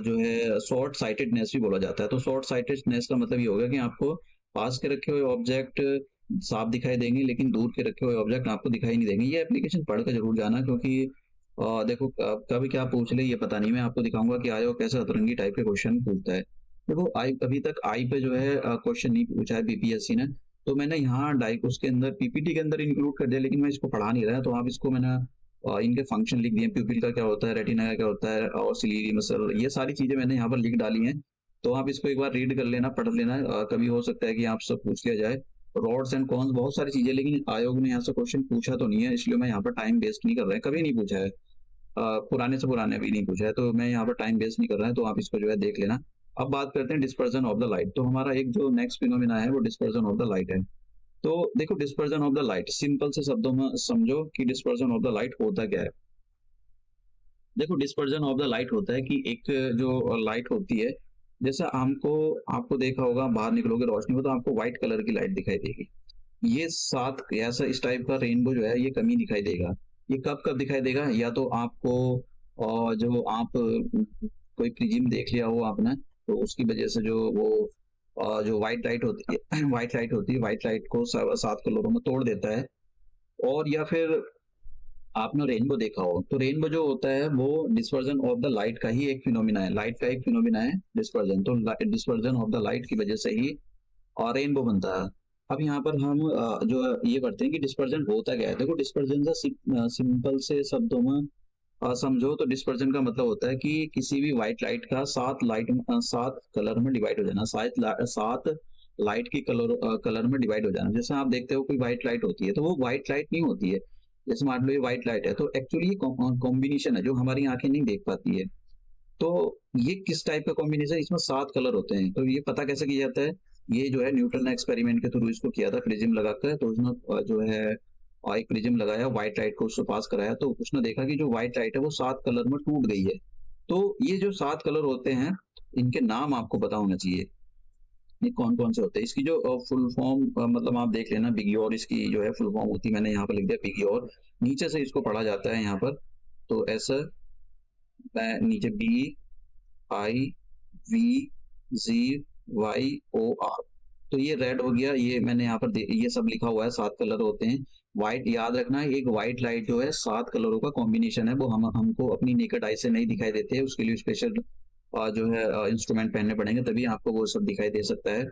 जो है शॉर्ट साइटेडनेस भी बोला जाता है। तो शॉर्ट साइटेडनेस का मतलब ये होगा कि आपको पास के रखे हुए ऑब्जेक्ट साफ दिखाई देंगे, लेकिन दूर के रखे हुए ऑब्जेक्ट आपको दिखाई नहीं देंगे। ये एप्लीकेशन पढ़कर जरूर जाना, क्योंकि देखो कभी क्या पूछ ले ये पता नहीं, मैं आपको दिखाऊंगा कि आयोग कैसे अतरंगी टाइप के क्वेश्चन पूछता है। देखो आई अभी तक आई पे जो है क्वेश्चन नहीं पूछा है बीपीएससी ने, तो मैंने यहाँ डाइक उसके अंदर पीपीटी के अंदर इंक्लूड कर दिया, लेकिन मैं इसको पढ़ा नहीं रहा, तो आप इसको मैंने इनके फंक्शन लिख दिए, प्यूपिल का क्या होता है, रेटिना का क्या होता है, और सिलीरी मसल, ये सारी चीजें मैंने यहाँ पर लिख डाली हैं। तो आप इसको एक बार रीड कर लेना, पढ़ लेना, कभी हो सकता है कि आपसे पूछ लिया जाए। रॉड्स एंड कॉन्स बहुत सारी चीजें, लेकिन आयोग ने यहाँ से क्वेश्चन पूछा तो नहीं है, इसलिए मैं यहाँ पर टाइम वेस्ट नहीं कर रहा है, कभी नहीं पूछा है, पुराने से पुराने भी नहीं पूछा है, तो मैं यहाँ पर टाइम वेस्ट नहीं कर रहा है, तो आप इसको जो है देख लेना। अब बात करते हैं डिस्पर्जन ऑफ द लाइट। तो हमारा एक जो नेक्स्ट फिनोमिना है वो डिस्पर्जन ऑफ द लाइट है। तो देखो dispersion of the light simple से शब्दों में समझो कि डिस्पर्जन ऑफ द लाइट होता क्या है। देखो डिस्पर्जन ऑफ द लाइट होता है कि एक जो लाइट होती है, जैसे हमको आपको देखा होगा बाहर निकलोगे रोशनी में तो आपको व्हाइट कलर की लाइट दिखाई देगी। ये साथ ऐसा इस टाइप का रेनबो जो है ये कमी दिखाई देगा। ये कब कब दिखाई देगा, या तो आपको जो आप कोई प्रिज्म देख लिया हो आपने, तो उसकी वजह से जो वो जो व्हाइट लाइट होती है व्हाइट लाइट होती है, व्हाइट लाइट को सात कलरों में तोड़ देता है। और या फिर आपने रेनबो देखा हो, तो रेनबो जो होता है वो डिस्पर्जन ऑफ द लाइट का ही एक फिनोमिना है, लाइट का एक फिनोमिना है डिस्पर्जन। तो डिस्पर्जन ऑफ द लाइट की वजह से ही और रेनबो बनता है। अब यहाँ पर हम जो ये पढ़ते हैं कि डिस्पर्जन होता क्या है। देखो डिस्पर्जन का सिंपल से शब्दों में समझो तो डिस्पर्जन का मतलब होता है कि किसी भी व्हाइट लाइट का सात कलर में डिवाइड हो जाना, सात लाइट की कलर में डिवाइड हो जाना। जैसे आप देखते हो कोई व्हाइट लाइट होती है तो वो व्हाइट लाइट नहीं होती है। जैसे मान लो ये व्हाइट लाइट है, तो एक्चुअली ये कॉम्बिनेशन है जो हमारी आंखें नहीं देख पाती है। तो ये किस टाइप का कॉम्बिनेशन, इसमें सात कलर होते हैं। तो ये पता कैसे किया जाता है, ये जो है न्यूटन ने एक्सपेरिमेंट के थ्रू इसको किया था प्रिज्म लगाकर। तो उसने जो है एक प्रिज्म लगाया, व्हाइट लाइट को उससे पास कराया, तो उसने देखा कि जो व्हाइट लाइट है वो सात कलर में टूट गई है। तो ये जो सात कलर होते हैं इनके नाम आपको पता होना चाहिए, ये कौन कौन से होते हैं। इसकी जो फुल फॉर्म मतलब आप देख लेना, बिग्योर इसकी जो है फुल फॉर्म होती है, मैंने यहाँ पर लिख दिया बिग्योर। नीचे से इसको पढ़ा जाता है यहाँ पर, तो ऐसा नीचे B I V G Y O R. तो ये रेड हो गया, ये मैंने यहाँ पर ये सब लिखा हुआ है, सात कलर होते हैं। व्हाइट याद रखना है, एक व्हाइट लाइट जो है सात कलरों का कॉम्बिनेशन है, वो हमको अपनी नेकेड आई से नहीं दिखाई देते हैं, उसके लिए स्पेशल जो है इंस्ट्रूमेंट पहनने पड़ेंगे, तभी आपको वो सब दिखाई दे सकता है।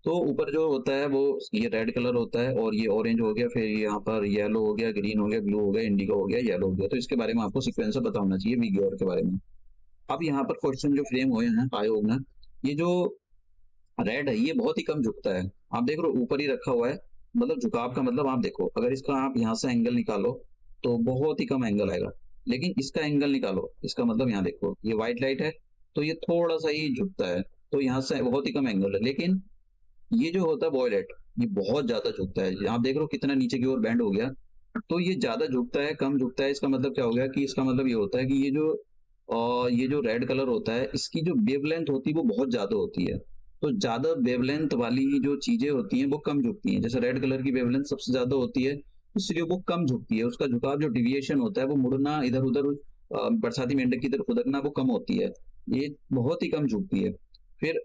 तो ऊपर जो होता है वो ये रेड कलर होता है, और ये ऑरेंज हो गया, फिर यहाँ पर येलो हो गया, ग्रीन हो गया, ब्लू हो गया, इंडिगो हो गया, येलो हो गया। तो इसके बारे में आपको सीक्वेंस से पता होना चाहिए वीगोर के बारे में। अब यहाँ पर क्वेश्चन जो फ्रेम हुए हैं आयोग ने, ये जो रेड है ये बहुत ही कम झुकता है। आप देख रहे हो ऊपर ही रखा हुआ है, मतलब झुकाव का मतलब आप देखो, अगर इसका आप यहाँ से एंगल निकालो तो बहुत ही कम एंगल आएगा, लेकिन इसका एंगल निकालो, इसका मतलब यहाँ देखो ये व्हाइट लाइट है तो ये थोड़ा सा ही झुकता है, तो यहाँ से बहुत ही कम एंगल है। लेकिन ये जो होता है वॉयलेट, ये बहुत ज्यादा झुकता है, आप देख रहे हो कितना नीचे की ओर बैंड हो गया। तो ये ज्यादा झुकता है कम झुकता है, इसका मतलब क्या हो गया कि इसका मतलब ये होता है कि ये जो रेड कलर होता है इसकी जो वेवलेंथ होती है वो बहुत ज्यादा होती है। तो ज्यादा वेवलेंथ वाली जो चीजें होती हैं वो कम झुकती हैं। जैसे रेड कलर की वेवलेंथ सबसे ज्यादा होती है, इसलिए वो कम झुकती है, उसका झुकाव जो डिविएशन होता है वो मुड़ना इधर उधर बरसाती मेंढक की तरफ उधरना वो कम होती है, ये बहुत ही कम झुकती है। फिर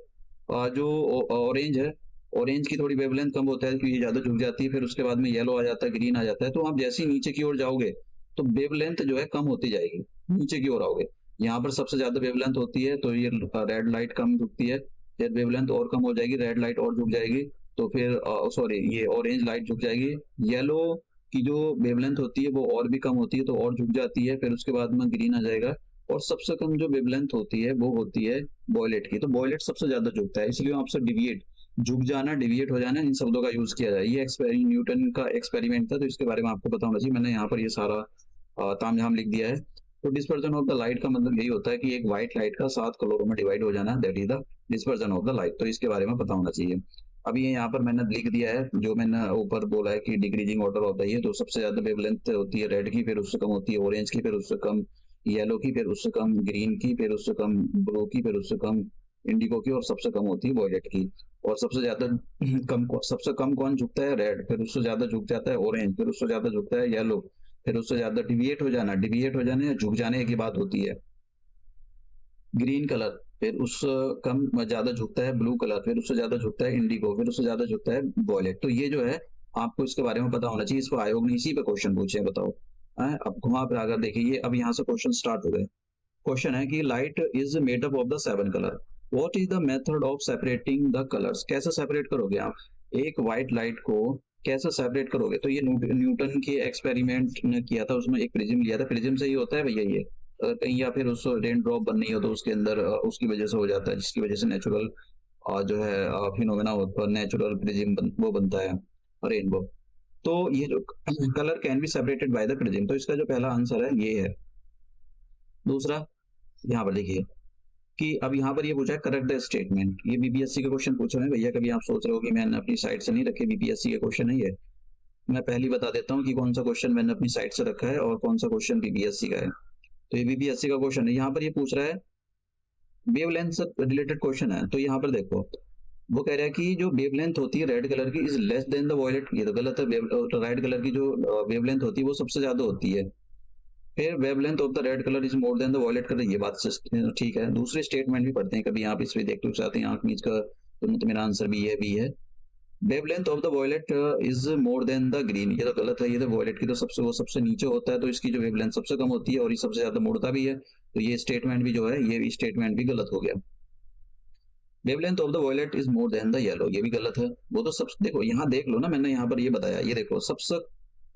जो ऑरेंज है, ऑरेंज की थोड़ी वेवलेंथ कम होता है क्योंकि ये ज्यादा झुक जाती है, फिर उसके बाद में येलो आ जाता है, ग्रीन आ जाता है। तो आप जैसे ही नीचे की ओर जाओगे तो वेवलेंथ जो है कम होती जाएगी, नीचे की ओर आओगे यहाँ पर सबसे ज्यादा वेवलेंथ होती है, तो ये रेड लाइट कम झुकती है, फिर वेवलेंथ और कम हो जाएगी, रेड लाइट और झुक जाएगी, तो फिर सॉरी ये ऑरेंज लाइट झुक जाएगी। येलो की जो वेवलेंथ होती है वो और भी कम होती है तो और झुक जाती है, फिर उसके बाद में ग्रीन आ जाएगा, और सबसे कम जो वेवलेंथ होती है वो होती है वॉयलेट की। तो वॉयलेट सबसे ज्यादा झुकता है, इसलिए आपसे डिविएट, झुक जाना, डिविएट हो जाना, इन शब्दों का यूज किया जाए। ये न्यूटन का एक्सपेरिमेंट था, तो इसके बारे में आपको पता होना चाहिए। मैंने यहाँ पर ये सारा तामझाम लिख दिया है। तो डिस्पर्जन ऑफ द लाइट का मतलब यही होता है कि एक व्हाइट लाइट का सात कलरों में डिवाइड हो जाना, that is the dispersion of the light. तो इसके बारे में पता होना चाहिए। अभी ये यहाँ पर मैंने लिख दिया है, जो मैंने ऊपर बोला है कि डिक्रीजिंग ऑर्डर होता है, तो सबसे ज्यादा वेवलेंथ होती है रेड की, फिर उससे कम होती है ऑरेंज की, फिर उससे कम येलो की, फिर उससे कम ग्रीन की, फिर उससे कम ब्लू की, फिर उससे कम इंडिगो की, और सबसे कम होती है वॉयलेट की। और सबसे ज्यादा सबसे कम कौन झुकता है, रेड, फिर उससे ज्यादा झुक जाता है ऑरेंज, फिर उससे ज्यादा झुकता है येलो, फिर उससे ज्यादा डिविएट हो जाना, डिविएट हो जाने या झुक जाने की बात होती है ग्रीन कलर, फिर उससे कम ज्यादा झुकता है ब्लू कलर, फिर उससे ज्यादा झुकता है इंडिगो, फिर उससे ज्यादा झुकता है वॉयलेट। तो ये जो है आपको इसके बारे में पता होना चाहिए, इसको आयोग ने इसी पे क्वेश्चन पूछे हैं, बताओ अब घुमा फिरा कर देखिए, ये अब यहाँ से क्वेश्चन स्टार्ट हो गए। क्वेश्चन है कि light is made up of the 7 colour, what is the method of separating the colours, कैसे सेपरेट करोगे आप एक व्हाइट लाइट को, कैसे सेपरेट करोगे? तो ये न्यूटन के एक्सपेरिमेंट ने किया था, उसमें एक प्रिज्म लिया था, प्रिज्म से ही होता है भैया ये, कहीं या फिर उस रेन ड्रॉप बननी हो तो उसके अंदर उसकी वजह से हो जाता है, जिसकी वजह से नेचुरल जो है फिनोमेना होता है, नेचुरल प्रिज्म वो बनता है रेनबो। तो ये जो colour can be separated by the prism, तो इसका जो पहला आंसर है ये है। दूसरा यहाँ पर देखिए कि अब यहाँ पर ये पूछा है करेक्ट द स्टेटमेंट, ये बीपीएससी का क्वेश्चन पूछा है भैया। कभी आप सोच रहे हो कि मैंने अपनी साइड से नहीं रखे, बीपीएससी का क्वेश्चन है ये। मैं पहले ही बता देता हूँ कि कौन सा क्वेश्चन मैंने अपनी साइड से रखा है और कौन सा क्वेश्चन बीपीएससी का है। तो ये बीपीएससी का क्वेश्चन है। यहाँ पर ये पूछ रहा है वेवलेंथ से रिलेटेड क्वेश्चन है। तो यहाँ पर देखो वो कह रहा है कि जो वेवलेंथ होती है रेड कलर की is less than the violet, ये तो गलत है। रेड कलर की जो वेवलेंथ होती है वो सबसे ज्यादा होती है। फिर wavelength of the red colour is more than the violet colour, ये बात ठीक है। दूसरे स्टेटमेंट भी पढ़ते हैं, कभी आप इस पे देख लो चाहते हैं आंख मीच का, तो मेरा आंसर भी है। Wavelength of the violet is more than the green, ये तो गलत है। ये तो वॉयलेट की तो सबसे नीचे होता है, तो इसकी जो वेवलेंथ सबसे कम होती है और ये सबसे ज्यादा मुड़ता भी है, तो ये स्टेटमेंट भी जो है ये स्टेटमेंट भी गलत हो गया। Wavelength of the violet is more than the yellow, ये भी गलत है। वो तो सब देखो यहाँ देख लो ना, मैंने यहाँ पर ये बताया, ये देखो सबसे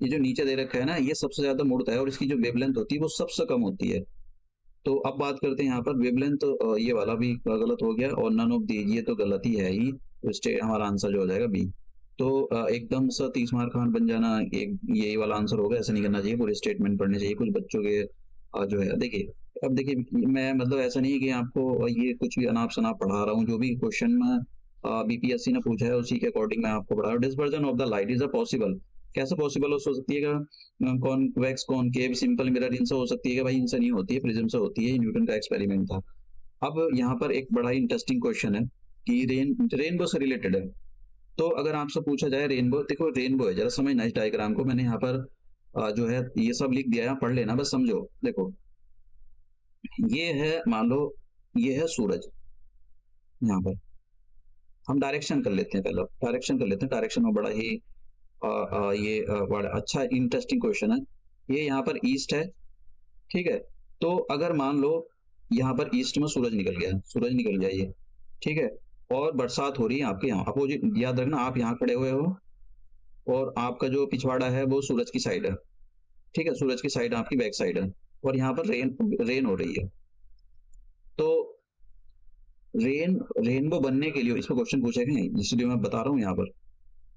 ये जो नीचे दे रखा है ना, ये सबसे ज्यादा मुड़ता है और इसकी जो वेवलेंथ होती है वो सबसे कम होती है। तो अब बात करते हैं यहाँ पर वेवलेंथ, तो ये वाला भी गलत हो गया और नन ऑफ दीज, ये तो गलत ही है ही, तो हमारा आंसर जो हो जाएगा बी। तो एकदम सा 30 मार्क खान बन जाना, एक यही वाला आंसर होगा। ऐसा नहीं करना चाहिए, पूरे स्टेटमेंट पढ़ने चाहिए। कुछ बच्चों के जो है देखिए, अब देखिए मैं मतलब ऐसा नहीं है कि आपको ये कुछ भी अनाप शनाप पढ़ा रहा हूँ, जो भी क्वेश्चन में बीपीएससी ने पूछा है उसी के अकॉर्डिंग मैं आपको पढ़ा रहा हूँ। Dispersion of the light is a possible, कैसे पॉसिबल हो सकती है? कॉन्वेक्स, कॉनकेव, सिंपल मिरर, इनसे हो सकती है? भाई इनसे नहीं होती है, प्रिज्म से होती है, न्यूटन का एक्सपेरिमेंट था। अब यहाँ पर एक बड़ा ही इंटरेस्टिंग क्वेश्चन है कि रेनबो से रिलेटेड है। तो अगर आपसे पूछा जाए रेनबो, देखो रेनबो है, जरा समझना इस डायग्राम को, मैंने यहाँ पर जो है ये सब लिख दिया है, पढ़ लेना बस, समझो। देखो ये है, मान लो ये है सूरज, यहाँ पर हम डायरेक्शन कर लेते हैं, पहले डायरेक्शन कर लेते हैं। डायरेक्शन में बड़ा ही बड़ा अच्छा इंटरेस्टिंग क्वेश्चन है। ये यहाँ पर ईस्ट है, ठीक है। तो अगर मान लो यहाँ पर ईस्ट में सूरज निकल गया, सूरज निकल गया ये, ठीक है, और बरसात हो रही है आपके यहाँ अपोजिट, याद रखना आप यहाँ खड़े हुए हो और आपका जो पिछवाड़ा है वो सूरज की साइड है, ठीक है, सूरज की साइड आपकी बैक साइड है, और यहाँ पर रेन हो रही है। तो रेनबो बनने के लिए, इस पर क्वेश्चन पूछे गए, इसलिए मैं बता रहा हूँ यहाँ पर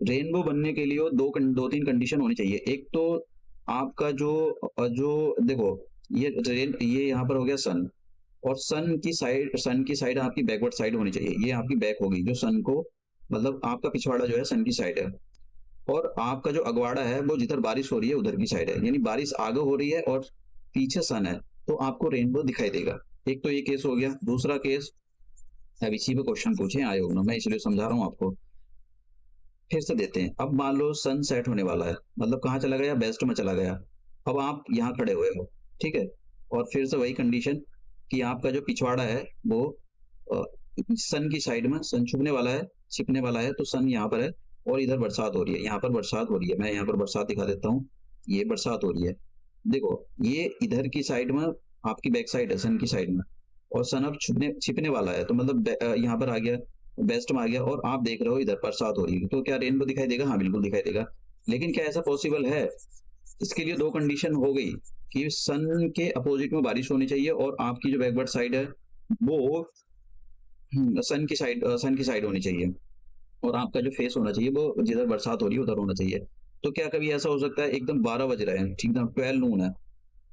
रेनबो बनने के लिए दो तीन कंडीशन होनी चाहिए। एक तो आपका जो जो देखो ये यहाँ पर हो गया सन, और सन की साइड आपकी बैकवर्ड साइड होनी चाहिए, ये आपकी बैक होगी, जो सन को मतलब आपका पिछवाड़ा जो है सन की साइड है, और आपका जो अगवाड़ा है वो जिधर बारिश हो रही है उधर की साइड है, यानी बारिश आगे हो रही है और पीछे सन है, तो आपको रेनबो दिखाई देगा। एक तो ये केस हो गया। दूसरा केस, अब इसी पे क्वेश्चन पूछे आयोग ने, मैं इसलिए समझा रहा हूँ आपको, फिर से देते हैं। अब मान लो सन सेट होने वाला है, मतलब कहाँ चला गया, वेस्ट में चला गया, अब आप यहाँ खड़े हुए हो, ठीक है, और फिर से वही कंडीशन कि आपका जो पिछवाड़ा है वो सन की साइड में, सन छुपने वाला है, छिपने वाला है, तो सन यहाँ पर है और इधर बरसात हो रही है, यहाँ पर बरसात हो रही है, मैं यहाँ पर बरसात दिखा देता हूँ, ये बरसात हो रही है। देखो ये इधर की साइड में आपकी बैक साइड है सन की साइड में, और सन अब छिपने वाला है, तो मतलब यहाँ पर आ गया, वेस्ट में आ गया, और आप देख रहे हो इधर बरसात हो रही है, तो क्या रेनबो दिखाई देगा? हाँ बिल्कुल दिखाई देगा। लेकिन क्या ऐसा पॉसिबल है? इसके लिए दो कंडीशन हो गई कि सन के अपोजिट में बारिश होनी चाहिए और आपकी जो बैकवर्ड साइड है वो सन की साइड होनी चाहिए, और आपका जो फेस होना चाहिए वो जिधर बरसात हो रही है उधर होना चाहिए। तो क्या कभी ऐसा हो सकता है एकदम 12 बज रहे हैं, ठीक है, 12 नून है,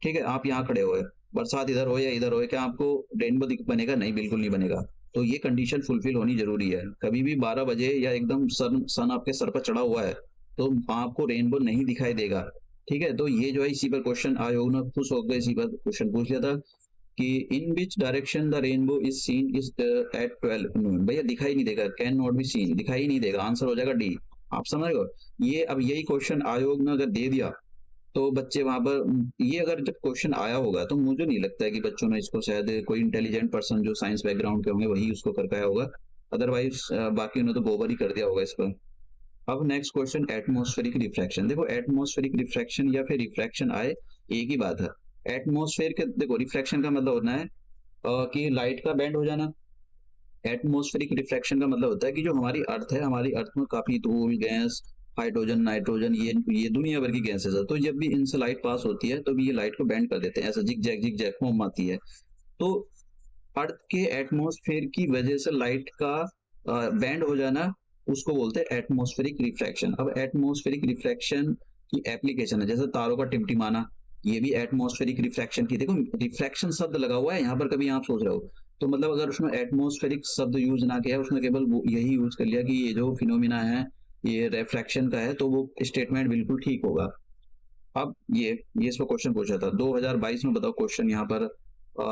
ठीक है, आप यहाँ खड़े हुए, बरसात इधर हो या इधर हो, क्या आपको रेनबो बनेगा? नहीं, बिल्कुल नहीं बनेगा। तो ये कंडीशन फुलफिल होनी जरूरी है। कभी भी 12 बजे या एकदम सन आपके सर पर चढ़ा हुआ है तो आपको रेनबो नहीं दिखाई देगा, ठीक है। तो ये जो है इसी पर क्वेश्चन आयोग ने खुश होकर इसी पर क्वेश्चन पूछ लिया था कि in which direction the rainbow is seen is at 12 noon, भैया दिखाई नहीं देगा, कैन नॉट बी सीन, दिखाई नहीं देगा, आंसर हो जाएगा डी। आप समझ रहे हो? ये अब यही क्वेश्चन आयोग ने अगर दे दिया तो बच्चे वहां पर, ये अगर जब क्वेश्चन आया होगा तो मुझे नहीं लगता है कि बच्चों ने इसको, शायद कोई इंटेलिजेंट पर्सन जो साइंस बैकग्राउंड के होंगे वही उसको कर पाया होगा, अदरवाइज बाकी उन्होंने तो गोबर ही कर दिया होगा इस पर। अब नेक्स्ट क्वेश्चन, एटमॉस्फेरिक रिफ्रैक्शन। देखो एटमॉस्फेरिक रिफ्रैक्शन या फिर रिफ्रैक्शन आए एक ही बात है। एटमॉस्फेयर के देखो रिफ्लेक्शन का मतलब होना है कि लाइट का बेंड हो जाना। एटमॉस्फेरिक रिफ्लेक्शन का मतलब होता है कि जो हमारी अर्थ है, हमारी अर्थ में काफी धूल, गैस, हाइड्रोजन, नाइट्रोजन, ये दुनिया भर की गैसेस है। तो जब भी इनसे लाइट पास होती है तो भी ये लाइट को बेंड कर देते हैं, ऐसा जिग जैग फॉर्म आती है। तो अर्थ के एटमॉस्फेयर की वजह से लाइट का बैंड हो जाना, उसको बोलते हैं एटमॉस्फेरिक रिफ्लेक्शन। अब एटमॉस्फेरिक रिफ्लेक्शन की एप्लीकेशन है, जैसे तारों का टिमटिमाना, ये भी एटमॉस्फेरिक रिफ्लेक्शन की। देखो रिफ्लेक्शन शब्द लगा हुआ है यहाँ पर, कभी आप सोच रहे हो तो मतलब अगर उसमें एटमॉस्फेरिक शब्द यूज ना किया, उसने केवल यही यूज कर लिया कि ये जो फिनोमिना है ये रिफ्लेक्शन का है, तो वो स्टेटमेंट बिल्कुल ठीक होगा। अब ये इस पर क्वेश्चन पूछा था 2022 में, बताओ क्वेश्चन यहाँ पर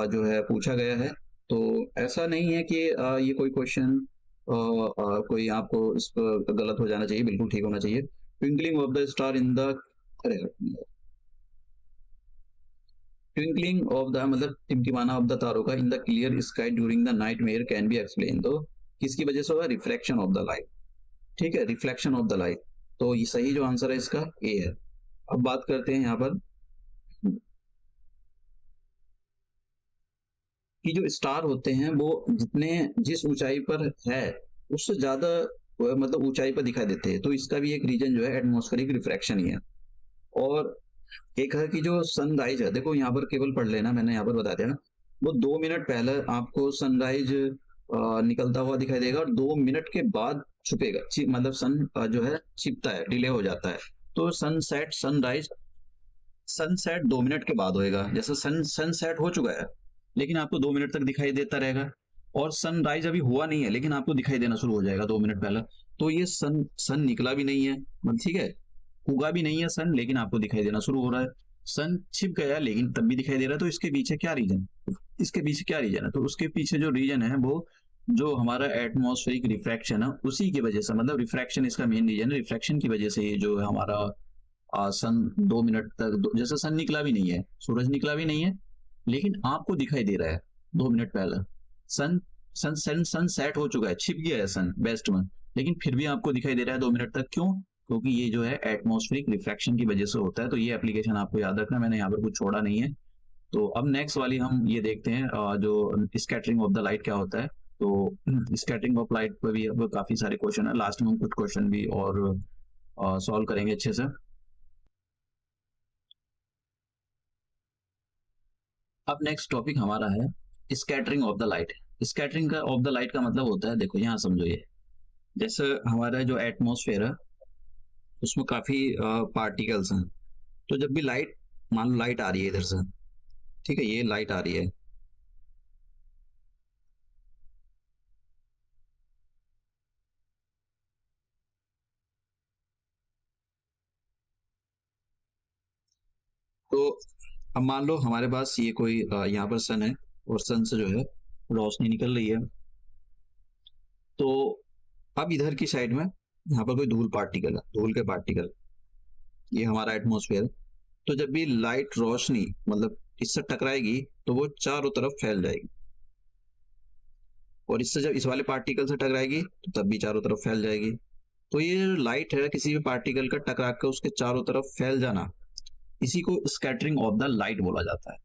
जो है पूछा गया है। तो ऐसा नहीं है कि ये कोई क्वेश्चन कोई आपको इस पर गलत हो जाना चाहिए, बिल्कुल ठीक होना चाहिए। Twinkling of the star in the, अरे ट्विंकलिंग ऑफ द मतलब टिमटिमाना ऑफ द तारों का in the clear sky during the night mayor can be explain. तो किसकी वजह से होगा? Reflection of the light. ठीक है, रिफ्लेक्शन ऑफ द लाइट। तो ये सही जो आंसर है इसका ए है। अब बात करते हैं यहाँ पर कि जो स्टार होते हैं वो जिस ऊंचाई पर है उससे ज्यादा मतलब ऊंचाई पर दिखाई देते हैं। तो इसका भी एक रीजन जो है एटमॉस्फेरिक रिफ्रैक्शन ही है। और एक है कि जो सनराइज है, देखो यहाँ पर केवल पढ़ लेना, मैंने यहाँ पर बता दिया ना, वो 2 मिनट पहले आपको सनराइज निकलता हुआ दिखाई देगा और 2 मिनट के बाद छुपेगा, मतलब सन जो है छिपता है, डिले हो जाता है। तो सनसेट सनराइज, सनसेट 2 मिनट के बाद होएगा। जैसे सनसेट हो चुका है लेकिन आपको 2 मिनट तक दिखाई देता रहेगा, और सनराइज अभी हुआ नहीं है लेकिन आपको दिखाई देना शुरू हो जाएगा 2 मिनट पहले। तो ये सन निकला भी नहीं है, मतलब ठीक है, उगा भी नहीं है सन, लेकिन आपको दिखाई देना शुरू हो रहा है। सन छिप गया लेकिन तब भी दिखाई दे रहा है। तो इसके पीछे क्या रीजन, इसके पीछे क्या रीजन है? तो उसके पीछे जो रीजन है वो जो हमारा एटमॉस्फेरिक रिफ्रैक्शन है उसी की वजह से, मतलब रिफ्रैक्शन इसका मेन रीजन है। रिफ्रैक्शन की वजह से ये जो है हमारा सन 2 मिनट तक, जैसे सन निकला भी नहीं है, सूरज निकला भी नहीं है, लेकिन आपको दिखाई दे रहा है 2 मिनट पहले। सन सन सन सन सेट हो चुका है, छिप गया है सन वेस्ट में, लेकिन फिर भी आपको दिखाई दे रहा है 2 मिनट तक। क्यों? क्योंकि ये जो है एटमॉस्फेरिक रिफ्रैक्शन की वजह से होता है। तो ये एप्लीकेशन आपको याद रखना, मैंने यहाँ पर कुछ छोड़ा नहीं है। तो अब नेक्स्ट वाली हम ये देखते हैं जो स्कैटरिंग ऑफ द लाइट क्या होता है। तो स्कैटरिंग ऑफ लाइट पर भी अब काफी सारे क्वेश्चन है, लास्ट में हम कुछ क्वेश्चन भी और सॉल्व करेंगे अच्छे से। अब नेक्स्ट टॉपिक हमारा है scattering of the light. Scattering का ऑफ द लाइट का मतलब होता है, देखो यहाँ समझो, ये जैसे हमारा जो एटमॉस्फेयर है उसमें काफी पार्टिकल्स हैं। तो जब भी लाइट, मान लो लाइट आ रही है इधर से, ठीक है, ये लाइट आ रही है, तो अब मान लो हमारे पास ये कोई यहाँ पर सन है और सन से जो है रोशनी निकल रही है। तो अब इधर की साइड में यहाँ पर कोई धूल पार्टिकल है, धूल के पार्टिकल, ये हमारा एटमॉस्फेयर। तो जब भी लाइट रोशनी मतलब इससे टकराएगी तो वो चारों तरफ फैल जाएगी, और इससे जब इस वाले पार्टिकल से टकराएगी तो तब भी चारों तरफ फैल जाएगी। तो ये लाइट है, किसी भी पार्टिकल का टकरा कर उसके चारों तरफ फैल जाना, इसी को स्कैटरिंग ऑफ द लाइट बोला जाता है।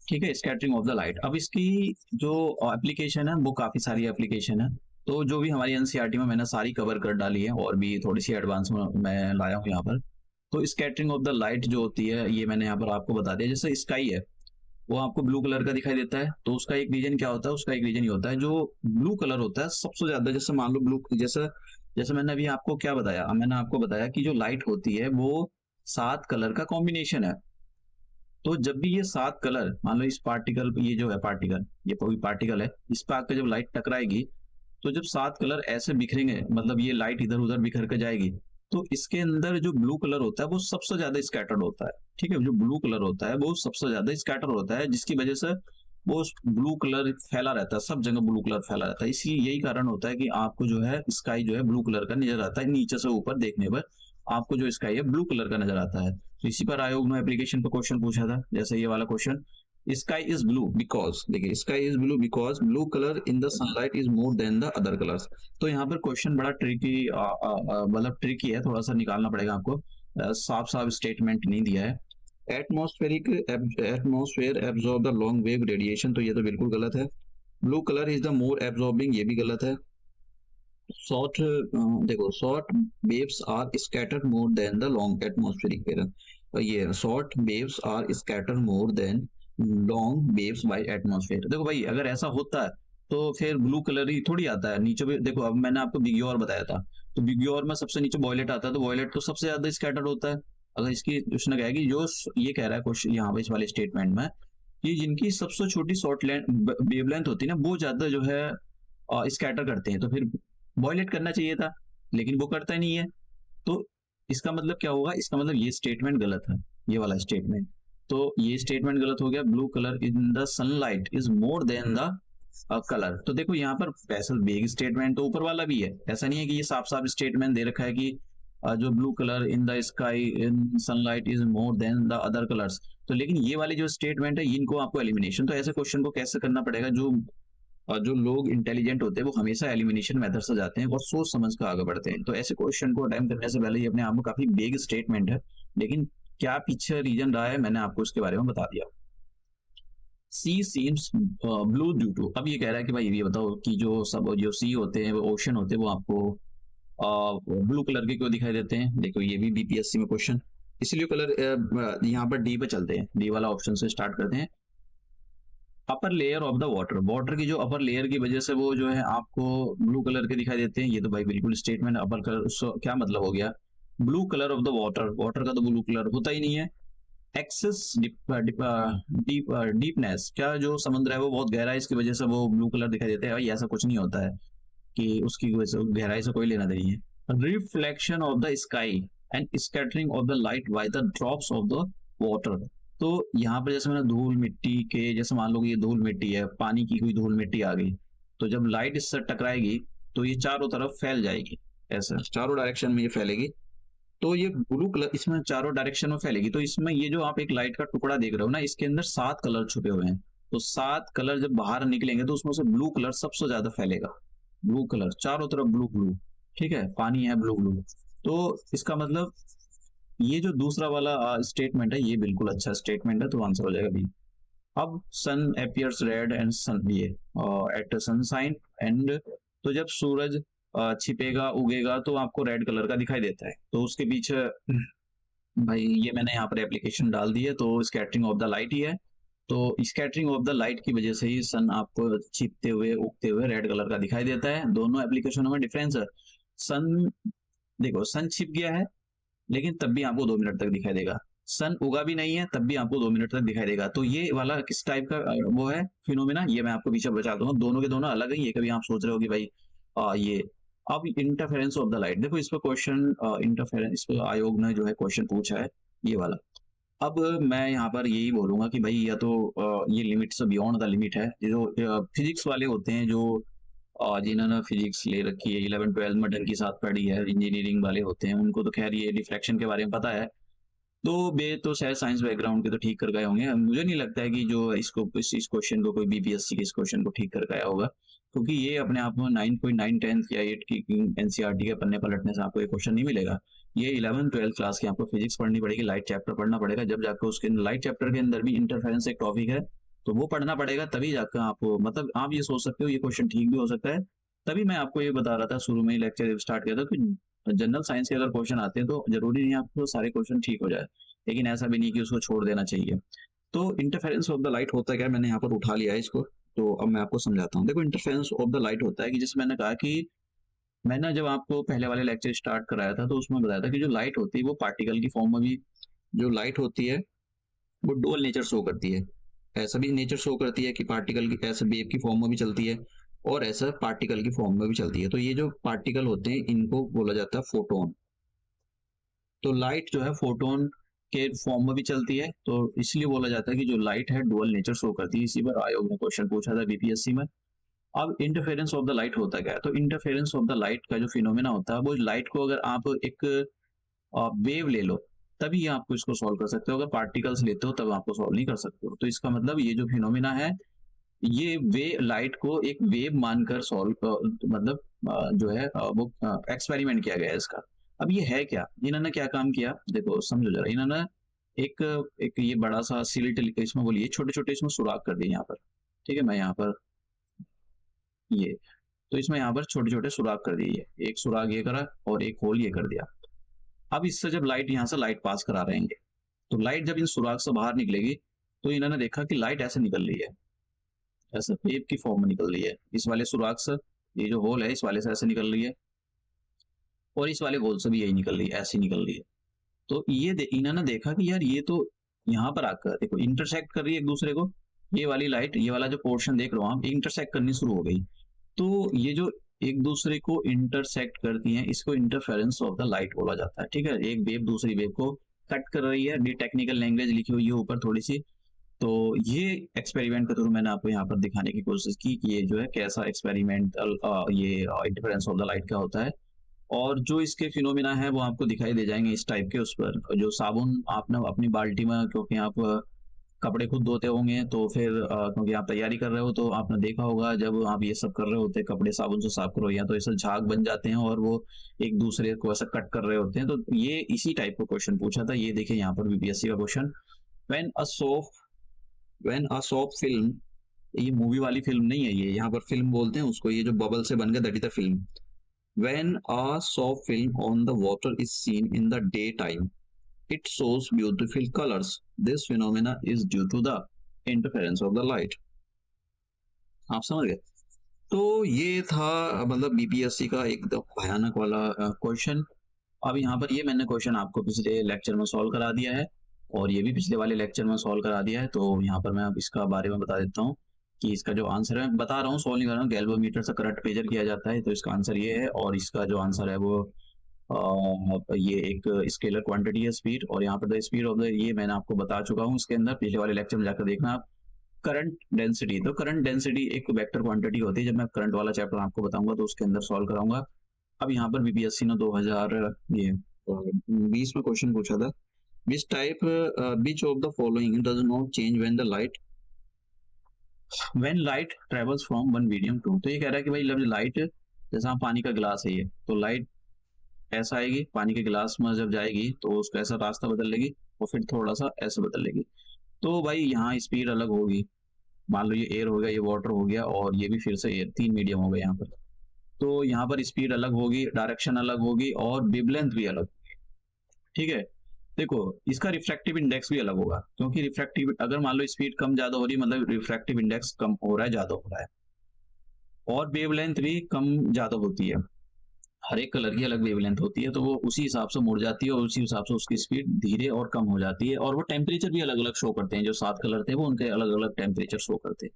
ठीक है, स्कैटरिंग ऑफ द लाइट। अब इसकी जो एप्लीकेशन है वो काफी सारी एप्लीकेशन है। तो जो भी हमारी एनसीईआरटी में मैंने सारी कवर कर डाली है, और भी थोड़ी सी एडवांस में मैं लाया हूँ यहाँ पर। तो स्कैटरिंग ऑफ द लाइट जो होती है ये मैंने यहाँ पर आपको बता दिया। जैसे स्काई है वो आपको ब्लू कलर का दिखाई देता है, तो उसका एक रीजन क्या होता है? उसका एक रीजन ये होता है, जो ब्लू कलर होता है सबसे ज्यादा, जैसे मान लो ब्लू, जैसे जैसे मैंने अभी आपको क्या बताया, मैंने आपको बताया कि जो लाइट होती है वो 7 कलर का कॉम्बिनेशन है। तो जब भी ये 7 कलर, मान लो इस पार्टिकल, ये जो है पार्टिकल, ये कोई पार्टिकल है, इस पर आकर जब लाइट टकराएगी तो जब 7 कलर ऐसे बिखरेंगे, मतलब ये लाइट इधर उधर बिखर कर जाएगी, तो इसके अंदर जो ब्लू कलर होता है वो सबसे ज्यादा स्कैटर्ड होता है। ठीक है, जो ब्लू कलर होता है वो सबसे ज्यादा स्कैटर होता है, जिसकी वजह से वो ब्लू कलर फैला रहता है, सब जगह ब्लू कलर फैला रहता है। इसी यही कारण होता है कि आपको जो है स्काई जो है ब्लू कलर का नजर आता है, नीचे से ऊपर देखने पर आपको जो स्काई है ब्लू कलर का नजर आता है। तो इसी पर आयोग ने एप्लीकेशन पर क्वेश्चन पूछा था, जैसे ये वाला question, sky is blue because, देखिए sky is blue because blue colour in the sunlight is more than the other colours. तो यहाँ पर क्वेश्चन बड़ा ट्रिकी, मतलब ट्रिकी है, थोड़ा सा निकालना पड़ेगा आपको, साफ साफ स्टेटमेंट नहीं दिया है। Atmosphere absorb the long wave radiation, तो ये तो बिल्कुल गलत है। Blue colour is the more absorbing, ये भी गलत है। शॉर्ट देखो short waves are scattered more than the long atmospheric air, और ये short waves are scattered more than long waves by atmosphere. देखो भाई अगर ऐसा होता है तो फिर ब्लू कलर ही थोड़ी आता है नीचे भी। देखो अब मैंने आपको बिग्योर बताया था, तो बिग्योर में सबसे नीचे वॉयलेट आता है, तो वॉयलेट तो सबसे ज्यादा स्कैटर्ड होता है। अगर इसकी उसने कहा है कि जो ये कह रहा है क्वेश्चन यहाँ पे इस वाले स्टेटमेंट में, कि जिनकी सबसे छोटी शॉर्ट वेवलेंथ होती है ना, वो ज्यादा जो है स्कैटर करते हैं, तो फिर वॉयलेट करना चाहिए था, लेकिन वो करता ही नहीं है। तो इसका मतलब क्या होगा, इसका मतलब ये स्टेटमेंट गलत है, ये वाला स्टेटमेंट। तो ये स्टेटमेंट गलत हो गया। Blue colour in the sunlight is more than the colour. तो देखो यहाँ पर वैसे बेग स्टेटमेंट तो ऊपर वाला भी है, ऐसा नहीं है कि ये साफ साफ स्टेटमेंट दे रखा है कि जो blue colour in the sky in sunlight is more than the other colours. तो लेकिन ये वाले जो स्टेटमेंट है इनको आपको एलिमिनेशन, तो ऐसे क्वेश्चन को कैसे करना पड़ेगा, जो लोग इंटेलिजेंट होते हैं वो हमेशा एलिमिनेशन मेथड से जाते हैं और सोच समझ कर आगे बढ़ते हैं। तो ऐसे क्वेश्चन को अटेम्प्ट करने से पहले ये अपने आप में काफी बेग स्टेटमेंट है, लेकिन क्या पीछे रीजन रहा है मैंने आपको इसके बारे में बता दिया। सी सीम्स ब्लू ड्यू टू, अब ये कह रहा है कि भाई ये बताओ कि जो सी होते हैं, वो ओशन होते हैं, वो आपको ब्लू कलर के क्यों दिखाई देते हैं। देखो ये भी बीपीएससी में क्वेश्चन, इसलिए कलर यहाँ पर डी पे चलते हैं, डी वाला ऑप्शन से स्टार्ट करते हैं। Upper layer of the water, water की जो अपर लेयर की वजह से वो जो है आपको ब्लू कलर के दिखाई देते हैं। ये तो भाई बिल्कुल स्टेटमेंट अपर कलर, क्या मतलब हो गया, blue colour of the water, water का तो ब्लू कलर होता ही नहीं है। एक्सेस डीपनेस, क्या जो समुद्र है वो बहुत गहरा है, इसकी वजह से वो ब्लू कलर दिखाई देता है। भाई ऐसा कुछ नहीं होता है कि उसकी वजह से गहराई से कोई लेना देनी है। Reflection of the sky and scattering of the light by the drops of the water, तो यहाँ पर जैसे मैंने धूल मिट्टी के, जैसे मान लो कि ये धूल मिट्टी है, पानी की कोई धूल मिट्टी आ गई, तो जब लाइट इससे टकराएगी तो ये चारों तरफ फैल जाएगी, ऐसा चारों डायरेक्शन में ये फैलेगी। तो ये ब्लू कलर इसमें चारों डायरेक्शन में फैलेगी। तो इसमें ये जो आप एक लाइट का टुकड़ा देख रहे हो ना, इसके अंदर 7 कलर छुपे हुए हैं, तो 7 कलर जब बाहर निकलेंगे तो उसमें से ब्लू कलर सबसे ज्यादा फैलेगा। ब्लू कलर चारों तरफ ब्लू ब्लू, ठीक है, पानी है ब्लू ब्लू। तो इसका मतलब ये जो दूसरा वाला स्टेटमेंट है ये बिल्कुल अच्छा स्टेटमेंट है, तो आंसर हो जाएगा बी। अब सन अपियर्स रेड एंड सन, ये एट सनसाइन एंड, तो जब सूरज छिपेगा उगेगा तो आपको रेड कलर का दिखाई देता है। तो उसके पीछे भाई ये मैंने यहाँ पर एप्लीकेशन डाल दी है, तो स्कैटरिंग ऑफ द लाइट ही है। तो स्कैटरिंग ऑफ द लाइट की वजह से ही सन आपको छिपते हुए उगते हुए रेड कलर का दिखाई देता है। दोनों एप्लीकेशनों में डिफरेंस है। सन देखो सन छिप गया है लेकिन तब भी आपको 2 मिनट तक दिखाई देगा, सन उगा भी नहीं है तब भी आपको 2 मिनट तक दिखाई देगा। तो ये वाला किस टाइप का वो है फिनोमेना, ये मैं आपको पीछे बता दूंगा। दोनों के दोनों अलग है, ये कभी आप सोच रहे हो कि भाई ये। अब इंटरफेरेंस ऑफ द लाइट, देखो इस पर क्वेश्चन इंटरफेरेंस, इस पर आयोग ने जो है क्वेश्चन पूछा है ये वाला। अब मैं यहाँ पर यही बोलूंगा कि भाई या तो ये लिमिट से बियॉन्ड द लिमिट है। जो फिजिक्स वाले होते हैं, जो जिन्होंने फिजिक्स ले रखी है 11-12 में ढंग के साथ पढ़ी है, इंजीनियरिंग वाले होते हैं, उनको तो खैर ये डिफ्रैक्शन के बारे में पता है। तो शायद साइंस बैकग्राउंड के तो ठीक कर गए होंगे। मुझे नहीं लगता है कि जो इसको इस क्वेश्चन को कोई बीपीएससी के इस क्वेश्चन को ठीक कर गया होगा, क्योंकि ये अपने आप में 9.9 10th या 8 की एनसीईआरटी के पन्ने पलटने से आपको ये क्वेश्चन नहीं मिलेगा। ये 11-12 क्लास की आपको फिजिक्स पढ़नी पड़ेगी, लाइट चैप्टर पढ़ना पड़ेगा, जब जाकर उसके लाइट चैप्टर के अंदर भी इंटरफेरेंस एक टॉपिक है, तो वो पढ़ना पड़ेगा, तभी जाकर आपको, मतलब आप ये सोच सकते हो ये क्वेश्चन ठीक भी हो सकता है। तभी मैं आपको ये बता रहा था शुरू में ही लेक्चर स्टार्ट किया था कि जनरल साइंस के अगर क्वेश्चन आते हैं तो जरूरी नहीं आपको सारे क्वेश्चन ठीक हो जाए, लेकिन ऐसा भी नहीं कि उसको छोड़ देना चाहिए। तो इंटरफेरेंस ऑफ द लाइट होता है क्या, मैंने यहाँ पर उठा लिया है इसको, तो अब मैं आपको समझाता हूँ। देखो इंटरफेरेंस ऑफ द लाइट होता है कि जैसे मैंने कहा कि मैंने जब आपको पहले वाले लेक्चर स्टार्ट कराया था तो उसमें बताया था कि जो लाइट होती है वो पार्टिकल की फॉर्म में भी, जो लाइट होती है वो डुअल नेचर शो करती है। ऐसा भी नेचर शो करती है कि पार्टिकल की ऐसे वेव की फॉर्म में भी चलती है और ऐसा पार्टिकल की फॉर्म में भी चलती है। तो ये जो पार्टिकल होते हैं इनको बोला जाता है फोटोन। तो लाइट जो है फोटोन के फॉर्म में भी चलती है, तो इसलिए बोला जाता है कि जो लाइट है डुअल नेचर शो करती है। इसी पर आयोग ने क्वेश्चन पूछा था बीपीएससी में। अब इंटरफेरेंस ऑफ द लाइट होता क्या है, तो इंटरफेरेंस ऑफ द लाइट का जो फिनोमेना होता है, वो लाइट को अगर आप एक वेव ले लो तभी आपको इसको सॉल्व कर सकते हो, अगर पार्टिकल्स लेते हो तब आपको सॉल्व नहीं कर सकते हो। तो इसका मतलब ये जो फिनोमेना है ये लाइट को एक वेव मानकर सॉल्व, मतलब जो है वो एक्सपेरिमेंट किया गया है इसका। अब ये है क्या, इन्होंने क्या काम किया, देखो समझो जरा। इन्होंने एक एक ये बड़ा सा सिलिट इसमें बोलिए छोटे छोटे इसमें सुराख कर दिए यहाँ पर, ठीक है। मैं यहाँ पर ये, तो इसमें यहाँ पर छोटे छोटे सुराख कर दिए, एक सुराख ये करा और एक होल ये कर दिया। अब इससे जब लाइट यहाँ से लाइट पास करा रहे हैं, तो लाइट जब इन सुराख से बाहर निकलेगी तो इन्होंने देखा कि लाइट ऐसे निकल रही है, ऐसे वेव की फॉर्म में निकल रही है। इस वाले सुराख से ये जो होल है इस वाले से ऐसे निकल रही है, और इस वाले होल से भी यही निकल रही है, ऐसी निकल रही है। तो ये इन्होंने देखा कि यार ये तो यहाँ पर आकर देखो इंटरसेक्ट कर रही है एक दूसरे को, ये वाली लाइट, ये वाला जो पोर्शन देख रहे हो आप, इंटरसेक्ट करनी शुरू हो गई। तो ये जो एक दूसरे को इंटरसेक्ट करती हैं इसको इंटरफेरेंस ऑफ द लाइट बोला जाता है, ठीक है। एक वेव दूसरी वेव को कट कर रही है, डी टेक्निकल लैंग्वेज लिखी हुई है ऊपर थोड़ी सी। तो ये एक्सपेरिमेंट के थ्रू मैंने आपको यहाँ पर दिखाने की कोशिश की कि ये जो है कैसा एक्सपेरिमेंटल ये इंटरफेरेंस ऑफ द लाइट का होता है, और जो इसके फिनोमिना है वो आपको दिखाई दे जाएंगे इस टाइप के। उस पर जो साबुन आपने अपनी बाल्टी में, क्योंकि आप कपड़े खुद धोते होंगे तो फिर क्योंकि आप तैयारी कर रहे हो तो आपने देखा होगा जब आप ये सब कर रहे होते हैं कपड़े साबुन से साफ करो या तो ऐसे झाग बन जाते हैं और वो एक दूसरे को ऐसा कट कर रहे होते हैं। तो ये इसी टाइप का क्वेश्चन पूछा था। ये देखिए यहाँ पर बीपीएससी का question, when a soft film, ये मूवी वाली फिल्म नहीं है, ये यहाँ पर फिल्म बोलते हैं उसको, ये जो बबल से बन गया that is the film. When a soft film on the water is seen in the daytime, it shows beautiful colors. This phenomena is due to the interference of the light. आप समझ गए? तो ये था मतलब बीपीएससी का एकदम भयानक वाला क्वेश्चन। अब यहाँ पर ये मैंने क्वेश्चन आपको पिछले लेक्चर में सॉल्व करा दिया है और ये भी पिछले वाले लेक्चर में सॉल्व करा दिया है। तो यहाँ पर मैं अब इसका बारे में बता देता हूँ कि इसका जो आंसर है, बता रहा हूँ सॉल्व नहीं कर रहा हूँ, गैल्वेमीटर से करंट मेजर किया जाता है। तो इसका आंसर ये है, और इसका जो आंसर है वो ये एक स्केलर क्वांटिटी है स्पीड, और यहाँ पर द स्पीड ऑफ द, ये मैंने आपको बता चुका हूँ इसके अंदर, पिछले वाले लेक्चर में जाकर देखना आप। करंट डेंसिटी, तो करंट डेंसिटी एक वेक्टर क्वांटिटी होती है। जब मैं करंट वाला चैप्टर आपको बताऊंगा तो उसके अंदर सॉल्व कराऊंगा। अब यहाँ पर बीपीएससी ने 2020 में क्वेश्चन पूछा था, which of the following does not change when light travels from one medium to। तो ये कह रहा है कि भाई जब लाइट, जैसा पानी का गिलास है ये, तो लाइट ऐसा आएगी पानी के गिलास में, जब जाएगी तो उसका ऐसा रास्ता बदल लेगी और फिर थोड़ा सा ऐसे बदल लेगी। तो भाई यहाँ स्पीड अलग होगी, मान लो ये एयर हो गया, ये वाटर हो गया और ये भी फिर से एयर, 3 मीडियम हो गए यहाँ पर। तो यहाँ पर स्पीड अलग होगी, डायरेक्शन अलग होगी और वेवलेंथ भी अलग होगी, ठीक है। देखो इसका रिफ्रैक्टिव इंडेक्स भी अलग होगा, क्योंकि रिफ्रैक्टिव, अगर मान लो स्पीड कम ज्यादा हो रही मतलब रिफ्रैक्टिव इंडेक्स कम हो रहा है ज्यादा हो रहा है, और वेवलेंथ भी कम ज्यादा होती है। हर एक कलर की अलग वेवलेंथ होती है, तो वो उसी हिसाब से मुड़ जाती है और उसी हिसाब से उसकी स्पीड धीरे और कम हो जाती है। और वो टेम्परेचर भी अलग अलग शो करते हैं, जो 7 कलर थे वो उनके अलग अलग टेम्परेचर शो करते हैं।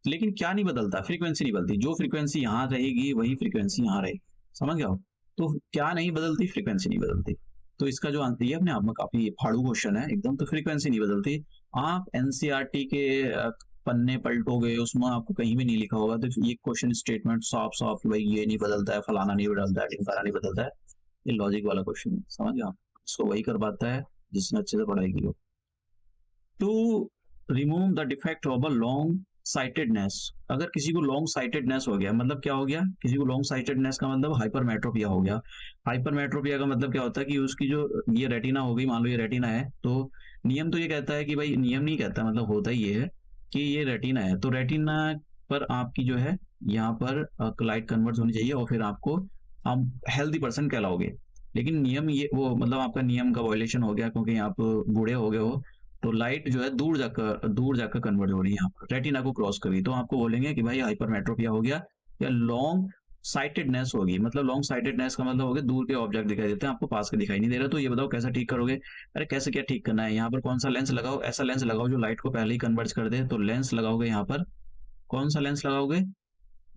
लेकिन क्या नहीं बदलता, फ्रीक्वेंसी नहीं बदलती। जो फ्रीक्वेंसी यहाँ रहेगी वही फ्रीक्वेंसी यहाँ रहेगी, समझ गए? तो क्या नहीं बदलती, फ्रीक्वेंसी नहीं बदलती। तो इसका जो आंसर ये अपने आप में काफी फाड़ू क्वेश्चन है एकदम। तो फ्रीक्वेंसी नहीं बदलती। आप एनसीईआरटी के पन्ने पलटोगे उसमें आपको कहीं भी नहीं लिखा होगा तो ये क्वेश्चन स्टेटमेंट साफ साफ भाई ये नहीं बदलता है, फलाना नहीं बदलता है, ढिमकाना नहीं बदलता है, ये लॉजिक वाला क्वेश्चन है, समझ गए आप? इसको वही कर पाता है जिसने अच्छे से पढ़ाई की हो। To remove the defect of a long sightedness, अगर किसी को लॉन्ग साइटेडनेस हो गया, मतलब क्या हो गया, किसी को लॉन्ग साइटेडनेस का मतलब हाइपरमेट्रोपिया हो गया। हाइपरमेट्रोपिया का मतलब क्या होता है कि उसकी जो ये रेटिना हो गई, मान लो ये रेटिना है, तो नियम तो ये कहता है कि भाई, नियम नहीं कहता, मतलब होता ही ये है कि ये रेटिना है, तो रेटिना पर आपकी जो है यहाँ पर लाइट कन्वर्ट होनी चाहिए और फिर आपको आप हेल्दी पर्सन कहलाओगे। लेकिन नियम ये वो मतलब आपका नियम का वायलेशन हो गया, क्योंकि आप बूढ़े हो गए हो, तो लाइट जो है दूर जाकर कन्वर्ट हो रही है, यहाँ पर रेटिना को क्रॉस कर रही, तो आपको बोलेंगे कि भाई हाइपरमेट्रोपिया हो गया या लॉन्ग साइटेडनेस होगी। मतलब लॉन्ग साइटेडनेस का मतलब हो गया दूर के ऑब्जेक्ट दिखाई देते हैं, आपको पास के दिखाई नहीं दे रहा। तो ये बताओ कैसे ठीक करोगे? अरे कैसे क्या ठीक करना है, यहाँ पर कौन सा लेंस लगाओ, ऐसा लेंस लगाओ जो लाइट को पहले ही कन्वर्ट कर दे। तो लेंस लगाओगे यहाँ पर, कौन सा लेंस लगाओगे?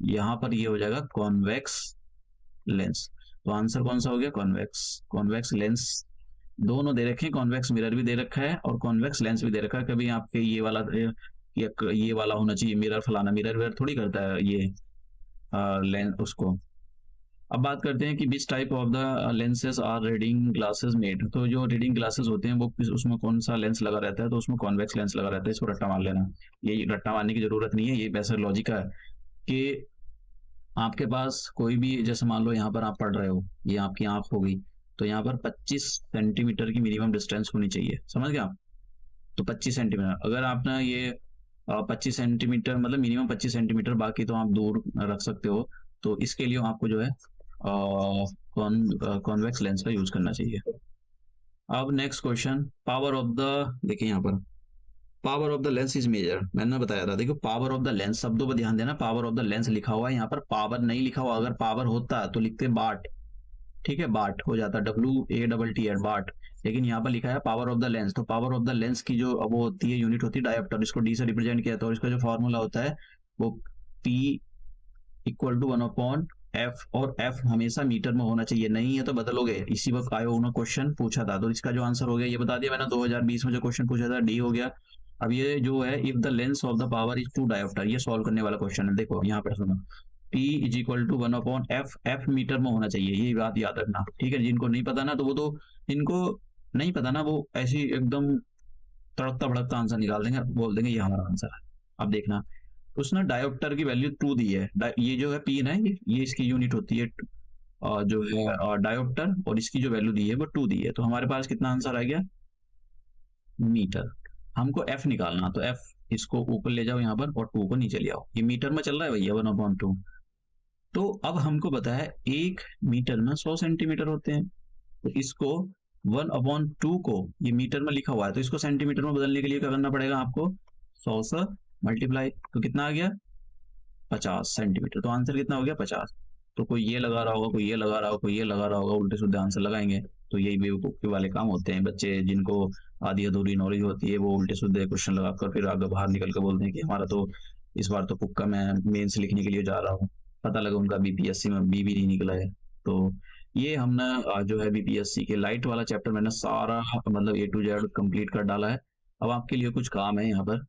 यहाँ पर ये हो जाएगा कॉन्वेक्स लेंस। तो आंसर कौन सा हो गया? Convex lens. दोनों दे रखे हैं, कॉन्वेक्स मिरर भी दे रखा है और कॉन्वेक्स लेंस भी दे रखा है। कभी आपके ये वाला होना चाहिए मिरर, फलाना मिरर थोड़ी करता है ये लेंस उसको। अब बात करते हैं कि which type of the lenses are reading glasses made. तो जो रीडिंग ग्लासेस होते हैं वो उसमें कौन सा लेंस लगा रहता है? तो उसमें कॉन्वेक्स लेंस लगा रहता है। इसको रट्टा मार लेना, ये रट्टा मारने की जरूरत नहीं है, ये वैसे लॉजिक है कि आपके पास कोई भी, जैसे मान लो यहाँ पर आप पढ़ रहे हो, ये आपकी आंख हो गई, तो यहाँ पर 25 सेंटीमीटर की मिनिमम डिस्टेंस होनी चाहिए, समझ गए आप। तो 25 सेंटीमीटर, अगर आपने ये 25 सेंटीमीटर मतलब मिनिमम 25 सेंटीमीटर, बाकी तो आप दूर रख सकते हो। तो इसके लिए आपको जो है कॉन्वेक्स लेंस का यूज करना चाहिए। अब next question, power of the, देखिए यहाँ पर power of the lens is measure, मैंने बताया था। देखो पावर ऑफ द लेंस, शब्दों पर ध्यान देना, पावर ऑफ द लेंस लिखा हुआ है, यहाँ पर पावर नहीं लिखा हुआ। अगर पावर होता तो लिखते बाट, ठीक है, बाट हो जाता, WATT बाट, लेकिन यहाँ पर लिखा है पावर ऑफ द लेंस। तो पावर ऑफ द लेंस की जो वो होती है यूनिट होती है डायोप्टर, इसको डी से रिप्रेजेंट किया था, और इसका जो फॉर्मूला होता है वो P इक्वल टू 1/f, और f हमेशा मीटर में होना चाहिए, नहीं है तो बदलोगे। इसी वक्त आयो ने क्वेश्चन पूछा था, तो इसका जो आंसर हो गया ये बता दिया मैंने, 2020 में जो क्वेश्चन पूछा था डी हो गया। अब ये जो है if the lens of the power is 2 dioptre, ये सॉल्व करने वाला क्वेश्चन है। देखो यहाँ पर सुनो, P is equal to 1/f, f metre में होना चाहिए, ये बात याद रखना, ठीक है। जिनको नहीं पता ना, तो वो तो इनको नहीं पता ना, वो ऐसी एकदम तड़कता भड़कता आंसर निकाल देंगे, बोल देंगे ये हमारा आंसर है। अब देखना, उसने डायोप्टर की वैल्यू 2 दी है, ये जो है पी ना, ये इसकी यूनिट होती है जो है डायोप्टर, और इसकी जो वैल्यू दी है वो 2 दी है। तो हमारे पास कितना आंसर आ गया, मीटर। हमको एफ निकालना, तो एफ इसको ऊपर ले जाओ यहाँ पर, और 2 को नीचे ले आओ, ये मीटर में चल रहा है भैया 1/2। तो अब हमको बताया 1 मीटर में 100 सेंटीमीटर होते हैं, तो इसको 1/2 को, ये मीटर में लिखा हुआ है, तो इसको सेंटीमीटर में बदलने के लिए क्या करना पड़ेगा आपको, 100 से मल्टीप्लाई, तो कितना आ गया 50 सेंटीमीटर। तो आंसर कितना हो गया 50। तो कोई ये लगा रहा होगा, कोई ये लगा रहा होगा, कोई ये लगा रहा होगा, उल्टे सीधे आंसर लगाएंगे। तो यही बेवकूफ़ी वाले काम होते हैं, बच्चे जिनको आधी अधूरी नॉलेज होती है वो उल्टे सीधे क्वेश्चन लगाकर फिर आगे बाहर निकल कर बोलते हैं कि हमारा तो इस बार तो पुक्का, मैं मेंस लिखने के लिए जा रहा हूँ, पता लगा उनका बीपीएससी में बी भी नहीं निकला है। तो ये हमने जो है बीपीएससी के लाइट वाला चैप्टर मैंने सारा मतलब A to Z कंप्लीट कर डाला है। अब आपके लिए कुछ काम है यहाँ पर,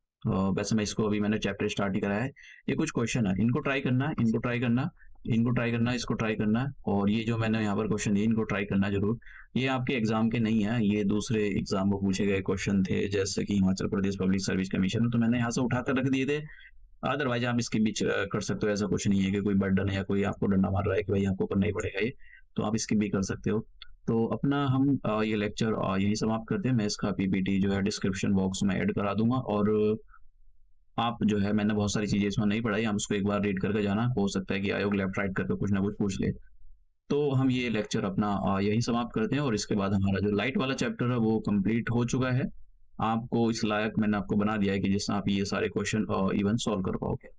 वैसे मैं इसको अभी मैंने चैप्टर स्टार्ट ही कराया है। ये कुछ क्वेश्चन है, इनको ट्राई करना, इनको ट्राई करना, इनको ट्राई करना, इसको ट्राई करना, और ये जो मैंने यहाँ पर क्वेश्चन दिए इनको ट्राई करना जरूर। ये आपके एग्जाम के नहीं है, ये दूसरे एग्जाम में पूछे गए क्वेश्चन थे, जैसे कि Himachal Pradesh public service commission, तो मैंने यहाँ से उठाकर रख दिए थे। अदरवाइज आप इसके बीच कर सकते हो, ऐसा कुछ नहीं है कि कोई बर्डन है या कोई आपको डंडा मार रहा है कि भाई आपको करना ही पड़ेगा ये, तो आप इसकी भी कर सकते हो। तो अपना हम ये लेक्चर यही समाप्त करते हैं। मैं इसका पीपीटी जो है डिस्क्रिप्शन बॉक्स में ऐड करा दूंगा, और आप जो है, मैंने बहुत सारी चीज़ें इसमें नहीं पढ़ाई, आप उसको एक बार रीड करके जाना, हो सकता है कि आयोग लेफ्ट राइट करके कुछ ना कुछ पूछ ले। तो हम ये लेक्चर अपना यही समाप्त करते हैं, और इसके बाद हमारा जो लाइट वाला चैप्टर है वो कंप्लीट हो चुका है। आपको इस लायक मैंने आपको बना दिया है कि जिससे आप ये सारे क्वेश्चन इवन सॉल्व कर पाओगे।